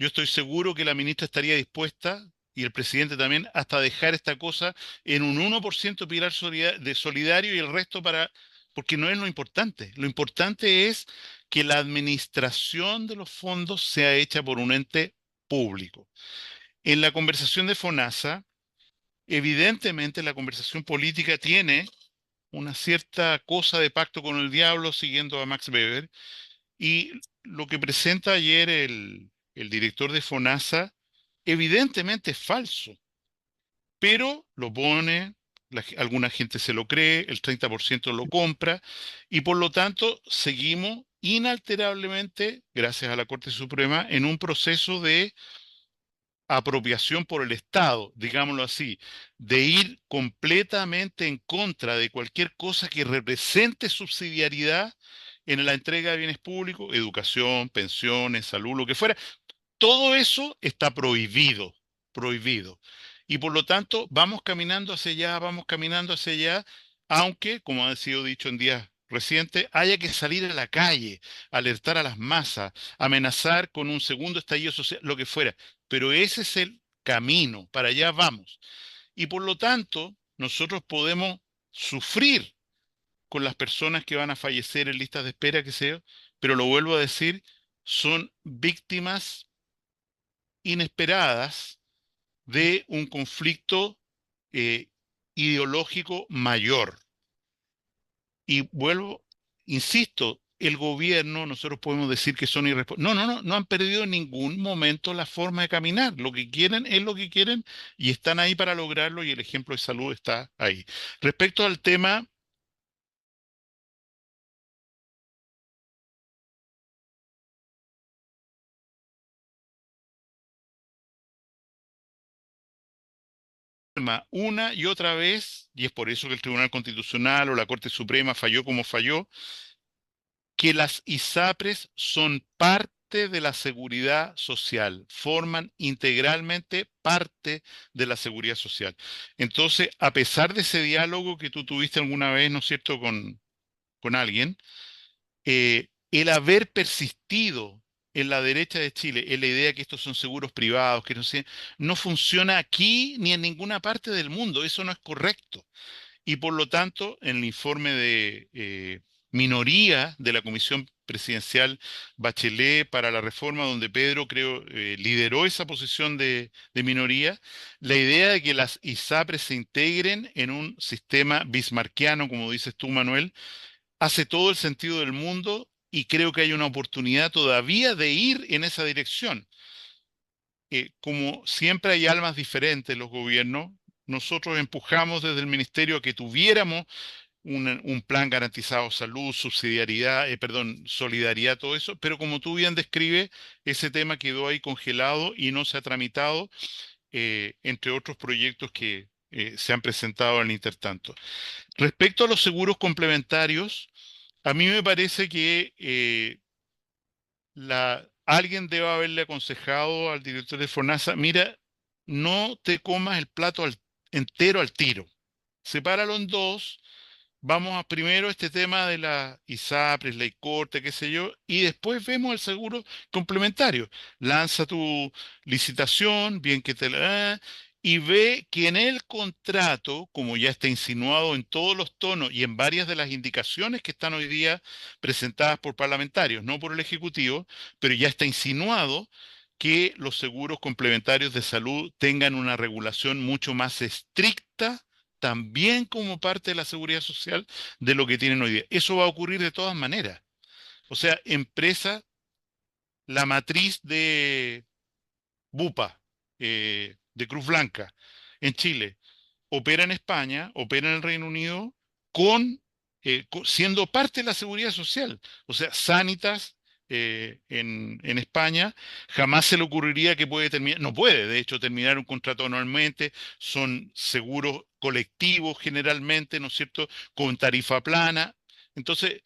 Yo estoy seguro que la ministra estaría dispuesta, y el presidente también, hasta dejar esta cosa en un 1% pilar de solidario y el resto para, porque no es lo importante. Lo importante es que la administración de los fondos sea hecha por un ente público. En la conversación de FONASA, evidentemente la conversación política tiene una cierta cosa de pacto con el diablo, siguiendo a Max Weber, y lo que presenta ayer el director de FONASA, evidentemente es falso, pero lo pone, alguna gente se lo cree, el 30% lo compra, y por lo tanto seguimos inalterablemente, gracias a la Corte Suprema, en un proceso de apropiación por el Estado, digámoslo así, de ir completamente en contra de cualquier cosa que represente subsidiariedad en la entrega de bienes públicos, educación, pensiones, salud, lo que fuera. Todo eso está prohibido, prohibido. Y por lo tanto, vamos caminando hacia allá, aunque, como ha sido dicho en días recientes, haya que salir a la calle, alertar a las masas, amenazar con un segundo estallido social, lo que fuera. Pero ese es el camino, para allá vamos. Y por lo tanto, nosotros podemos sufrir con las personas que van a fallecer en listas de espera, que sea, pero lo vuelvo a decir, son víctimas inesperadas de un conflicto eh, ideológico mayor. Y vuelvo, insisto, el gobierno, nosotros podemos decir que son irresponsables. No han perdido en ningún momento la forma de caminar. Lo que quieren es lo que quieren y están ahí para lograrlo y el ejemplo de salud está ahí. Respecto al tema una y otra vez, y es por eso que el Tribunal Constitucional o la Corte Suprema falló como falló, que las ISAPRES son parte de la seguridad social, forman integralmente parte de la seguridad social. Entonces, a pesar de ese diálogo que tú tuviste alguna vez, ¿no es cierto?, con alguien, el haber persistido en la derecha de Chile, en la idea que estos son seguros privados, que no funciona aquí ni en ninguna parte del mundo, eso no es correcto. Y por lo tanto, en el informe de minoría de la Comisión Presidencial Bachelet para la reforma, donde Pedro, creo, lideró esa posición de minoría, la idea de que las ISAPRES se integren en un sistema bismarckiano, como dices tú, Manuel, hace todo el sentido del mundo y creo que hay una oportunidad todavía de ir en esa dirección. Como siempre hay almas diferentes en los gobiernos, nosotros empujamos desde el ministerio a que tuviéramos un plan garantizado salud, subsidiariedad, perdón, solidaridad, todo eso, pero como tú bien describes, ese tema quedó ahí congelado y no se ha tramitado, entre otros proyectos que se han presentado en el intertanto. Respecto a los seguros complementarios, a mí me parece que alguien debe haberle aconsejado al director de FONASA, mira, no te comas el plato entero al tiro, sepáralo en dos. Vamos a primero este tema de la ISAPRES, ley corte, qué sé yo, y después vemos el seguro complementario. Lanza tu licitación, bien que te la... y ve que en el contrato, como ya está insinuado en todos los tonos y en varias de las indicaciones que están hoy día presentadas por parlamentarios, no por el Ejecutivo, pero ya está insinuado que los seguros complementarios de salud tengan una regulación mucho más estricta también como parte de la seguridad social de lo que tienen hoy día. Eso va a ocurrir de todas maneras. O sea, empresa, la matriz de Bupa, de Cruz Blanca, en Chile, opera en España, opera en el Reino Unido, siendo parte de la seguridad social. O sea, Sanitas en España, jamás se le ocurriría que puede terminar, no puede, de hecho, terminar un contrato anualmente, son seguros colectivos generalmente, ¿no es cierto?, con tarifa plana. Entonces,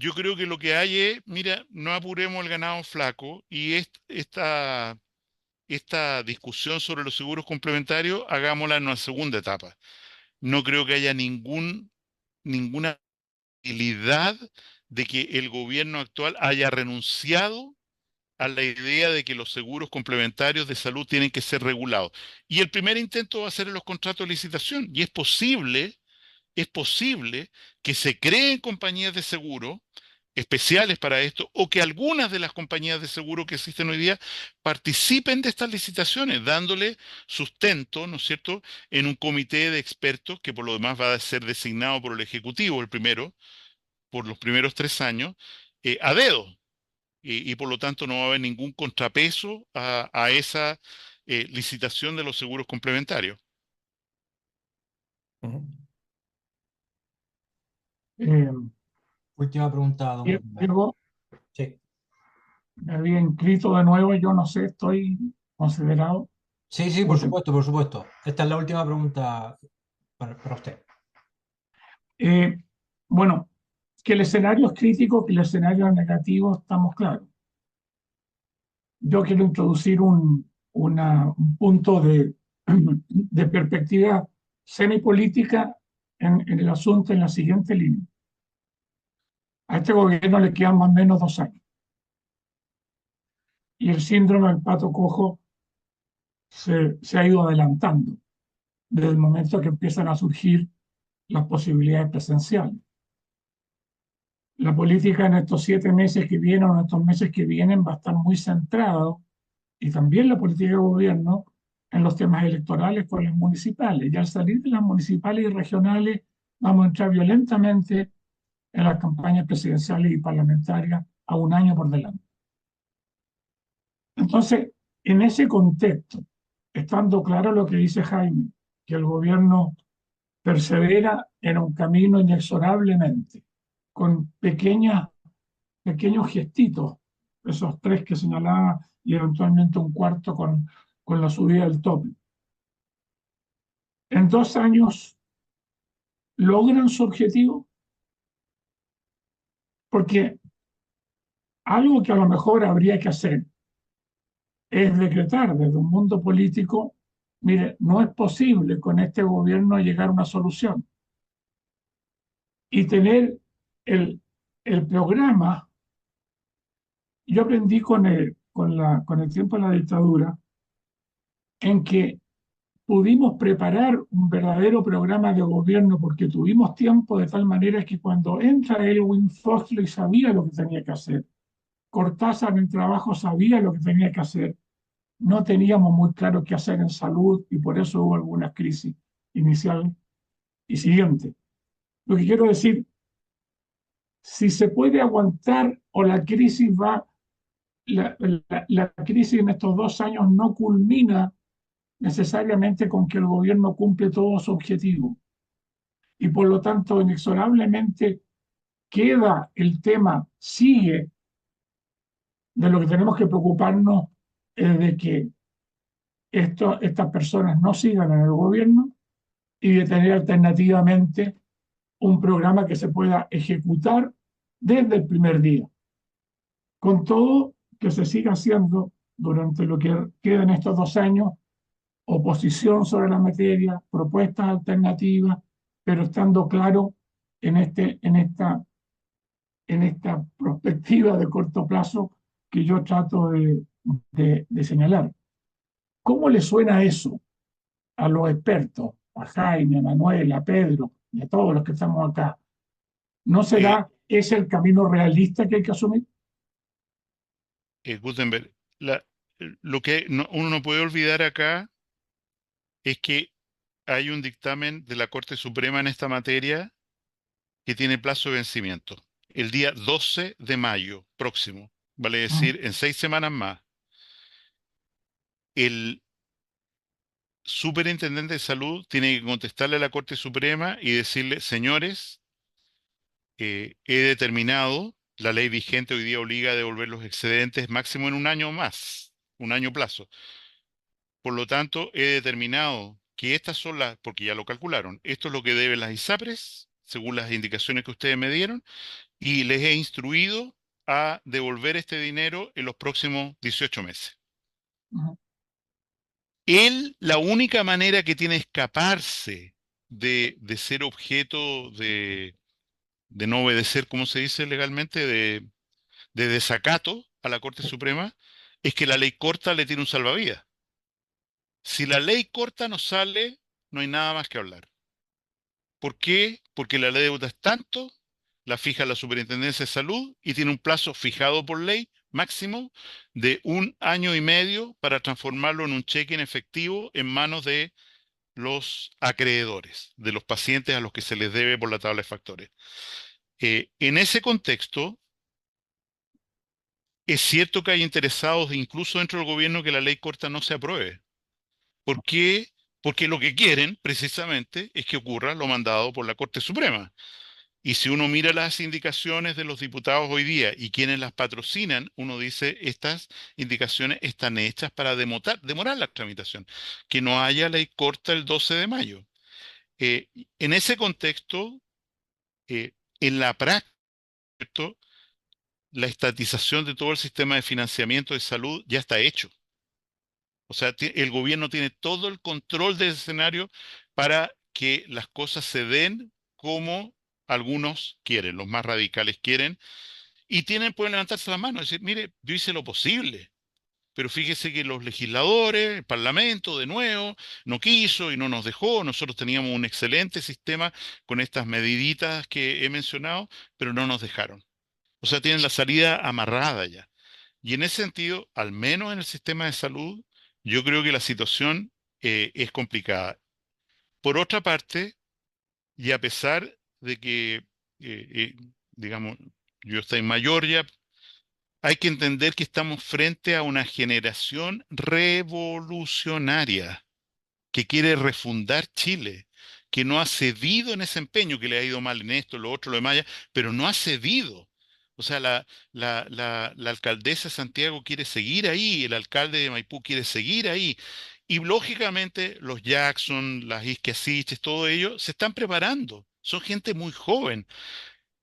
Yo creo que lo que hay es, mira, no apuremos el ganado flaco y esta discusión sobre los seguros complementarios, hagámosla en una segunda etapa. No creo que haya ninguna posibilidad de que el gobierno actual haya renunciado a la idea de que los seguros complementarios de salud tienen que ser regulados. Y el primer intento va a ser en los contratos de licitación. Y es posible que se creen compañías de seguro especiales para esto, o que algunas de las compañías de seguro que existen hoy día participen de estas licitaciones, dándole sustento, ¿no es cierto?, en un comité de expertos que por lo demás va a ser designado por el Ejecutivo, el primero, por los primeros 3 años, a dedo. Y por lo tanto no va a haber ningún contrapeso a esa licitación de los seguros complementarios. Ujú. Eh, Última pregunta, don Gutenberg. Diego, Sí, me había inscrito de nuevo, yo no sé, estoy considerado. sí, por supuesto, por supuesto. Esta es la última pregunta para usted. Eh, bueno, que el escenario es crítico, que el escenario es negativo, estamos claros. Yo quiero introducir un punto de perspectiva semipolítica en el asunto en la siguiente línea. A este gobierno le quedan más o menos 2 años. Y el síndrome del pato cojo se ha ido adelantando desde el momento que empiezan a surgir las posibilidades presenciales. La política en estos 7 meses que vienen o en estos meses que vienen va a estar muy centrado, y también la política de gobierno, en los temas electorales con las municipales. Y al salir de las municipales y regionales vamos a entrar violentamente en las campañas presidenciales y parlamentarias a un año por delante. Entonces, en ese contexto, estando claro lo que dice Jaime, que el gobierno persevera en un camino inexorablemente, con pequeños gestitos, esos 3 que señalaba, y eventualmente un cuarto con la subida del tope. En 2 años logran su objetivo, porque algo que a lo mejor habría que hacer es decretar desde un mundo político, mire, no es posible con este gobierno llegar a una solución, y tener el programa. Yo aprendí con el tiempo de la dictadura en que pudimos preparar un verdadero programa de gobierno porque tuvimos tiempo, de tal manera que cuando entra Elwin Foxley sabía lo que tenía que hacer. Cortázar en trabajo sabía lo que tenía que hacer. No teníamos muy claro qué hacer en salud y por eso hubo algunas crisis inicial y siguiente. Lo que quiero decir, si se puede aguantar o la crisis va, la crisis en estos 2 años no culmina necesariamente con que el gobierno cumple todos sus objetivos. Y por lo tanto, inexorablemente queda el tema, sigue, de lo que tenemos que preocuparnos es de que estas personas no sigan en el gobierno y de tener alternativamente un programa que se pueda ejecutar desde el primer día. Con todo, que se siga haciendo durante lo que quedan estos 2 años, oposición sobre la materia, propuestas alternativas, pero estando claro en esta perspectiva de corto plazo que yo trato de señalar. ¿Cómo le suena eso a los expertos, a Jaime, a Manuel, a Pedro y a todos los que estamos acá? ¿No Eh, será ese el camino realista que hay que asumir? Gutenberg, lo que uno no puede olvidar acá es que hay un dictamen de la Corte Suprema en esta materia que tiene plazo de vencimiento. El día 12 de mayo próximo, vale decir, en 6 semanas más. El superintendente de salud tiene que contestarle a la Corte Suprema y decirle, señores, he determinado, la ley vigente hoy día obliga a devolver los excedentes máximo en un año más, un año plazo. Por lo tanto, he determinado que estas son porque ya lo calcularon, esto es lo que deben las ISAPRES, según las indicaciones que ustedes me dieron, y les he instruido a devolver este dinero en los próximos 18 meses. Ujú. Él, la única manera que tiene de escaparse de ser objeto de no obedecer, ¿cómo se dice legalmente?, de desacato a la Corte Suprema, es que la ley corta le tiene un salvavidas. Si la ley corta no sale, no hay nada más que hablar. ¿Por qué? Porque la ley de deuda es tanto, la fija la Superintendencia de Salud y tiene un plazo fijado por ley máximo de 1 año y medio para transformarlo en un cheque en efectivo en manos de los acreedores, de los pacientes a los que se les debe por la tabla de factores. En ese contexto, es cierto que hay interesados, incluso dentro del gobierno, que la ley corta no se apruebe. ¿Por qué? Porque lo que quieren, precisamente, es que ocurra lo mandado por la Corte Suprema. Y si uno mira las indicaciones de los diputados hoy día y quienes las patrocinan, uno dice, estas indicaciones están hechas para demorar la tramitación, que no haya ley corta el 12 de mayo. En ese contexto, en la práctica, ¿cierto?, la estatización de todo el sistema de financiamiento de salud ya está hecho. O sea, el gobierno tiene todo el control del escenario para que las cosas se den como algunos quieren, los más radicales quieren, y pueden levantarse la mano y decir, mire, yo hice lo posible, pero fíjese que los legisladores, el Parlamento, de nuevo, no quiso y no nos dejó. Nosotros teníamos un excelente sistema con estas mediditas que he mencionado, pero no nos dejaron. O sea, tienen la salida amarrada ya. Y en ese sentido, al menos en el sistema de salud, yo creo que la situación es complicada. Por otra parte, y a pesar de que, digamos, yo estoy mayor ya, hay que entender que estamos frente a una generación revolucionaria que quiere refundar Chile, que no ha cedido en ese empeño, que le ha ido mal en esto, lo otro, lo demás, pero no ha cedido. O sea, la alcaldesa de Santiago quiere seguir ahí, el alcalde de Maipú quiere seguir ahí. Y lógicamente los Jackson, las Isquiasiches, todo ello, se están preparando. Son gente muy joven.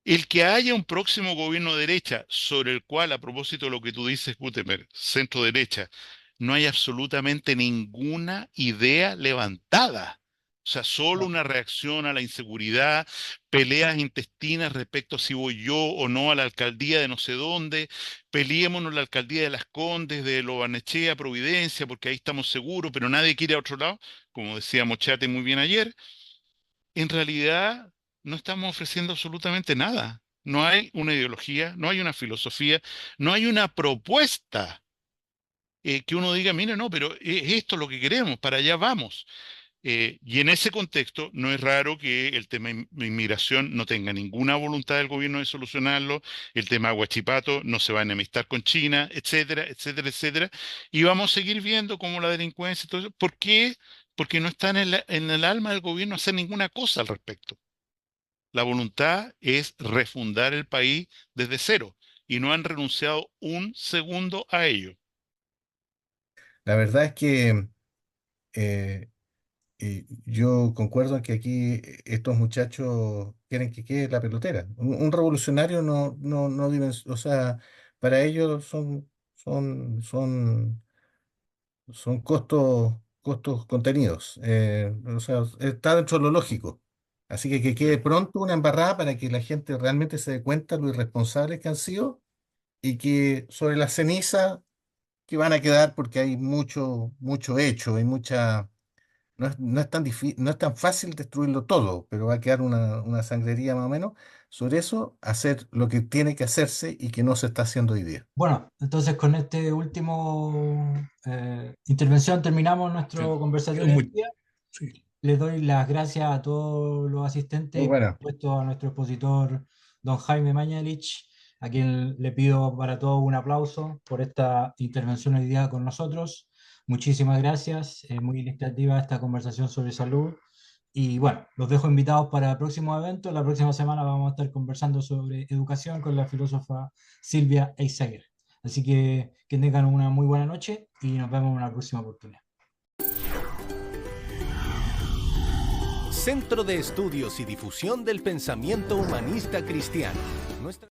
El que haya un próximo gobierno de derecha, sobre el cual, a propósito de lo que tú dices, Gutenberg, centro derecha, no hay absolutamente ninguna idea levantada. O sea, solo una reacción a la inseguridad, peleas intestinas respecto a si voy yo o no a la alcaldía de no sé dónde, peleémonos la alcaldía de Las Condes, de Lo Barnechea, Providencia, porque ahí estamos seguros, pero nadie quiere a otro lado, como decía Mochate muy bien ayer. En realidad no estamos ofreciendo absolutamente nada. No hay una ideología, no hay una filosofía, no hay una propuesta que uno diga, mire, no, pero es esto lo que queremos, para allá vamos. Y en ese contexto no es raro que el tema de inmigración no tenga ninguna voluntad del gobierno de solucionarlo, el tema de Huachipato no se va a enemistar con China, etcétera, etcétera, etcétera. Y vamos a seguir viendo cómo la delincuencia y todo eso. ¿Por qué? Porque no está en el alma del gobierno hacer ninguna cosa al respecto. La voluntad es refundar el país desde cero y no han renunciado un segundo a ello. La verdad es que yo concuerdo en que aquí estos muchachos quieren que quede la pelotera. Un revolucionario no o sea, para ellos son costos contenidos. O sea, está dentro de lo lógico. Así que quede pronto una embarrada para que la gente realmente se dé cuenta de lo irresponsables que han sido y que sobre la ceniza que van a quedar, porque hay mucho hecho, hay mucha. No es tan no es tan fácil destruirlo todo, pero va a quedar una sangrería más o menos. Sobre eso, hacer lo que tiene que hacerse y que no se está haciendo hoy día. Bueno, entonces con este último intervención terminamos nuestro Sí. conversatorio del día. Sí. Les doy las gracias a todos los asistentes Muy y por bueno. supuesto a nuestro expositor, don Jaime Mañalich, a quien le pido para todos un aplauso por esta intervención hoy día con nosotros. Muchísimas gracias, muy ilustrativa esta conversación sobre salud. Y bueno, los dejo invitados para el próximo evento. La próxima semana vamos a estar conversando sobre educación con la filósofa Silvia Eisager. Así que tengan una muy buena noche y nos vemos en una próxima oportunidad. Centro de Estudios y Difusión del Pensamiento Humanista Cristiano. Nuestra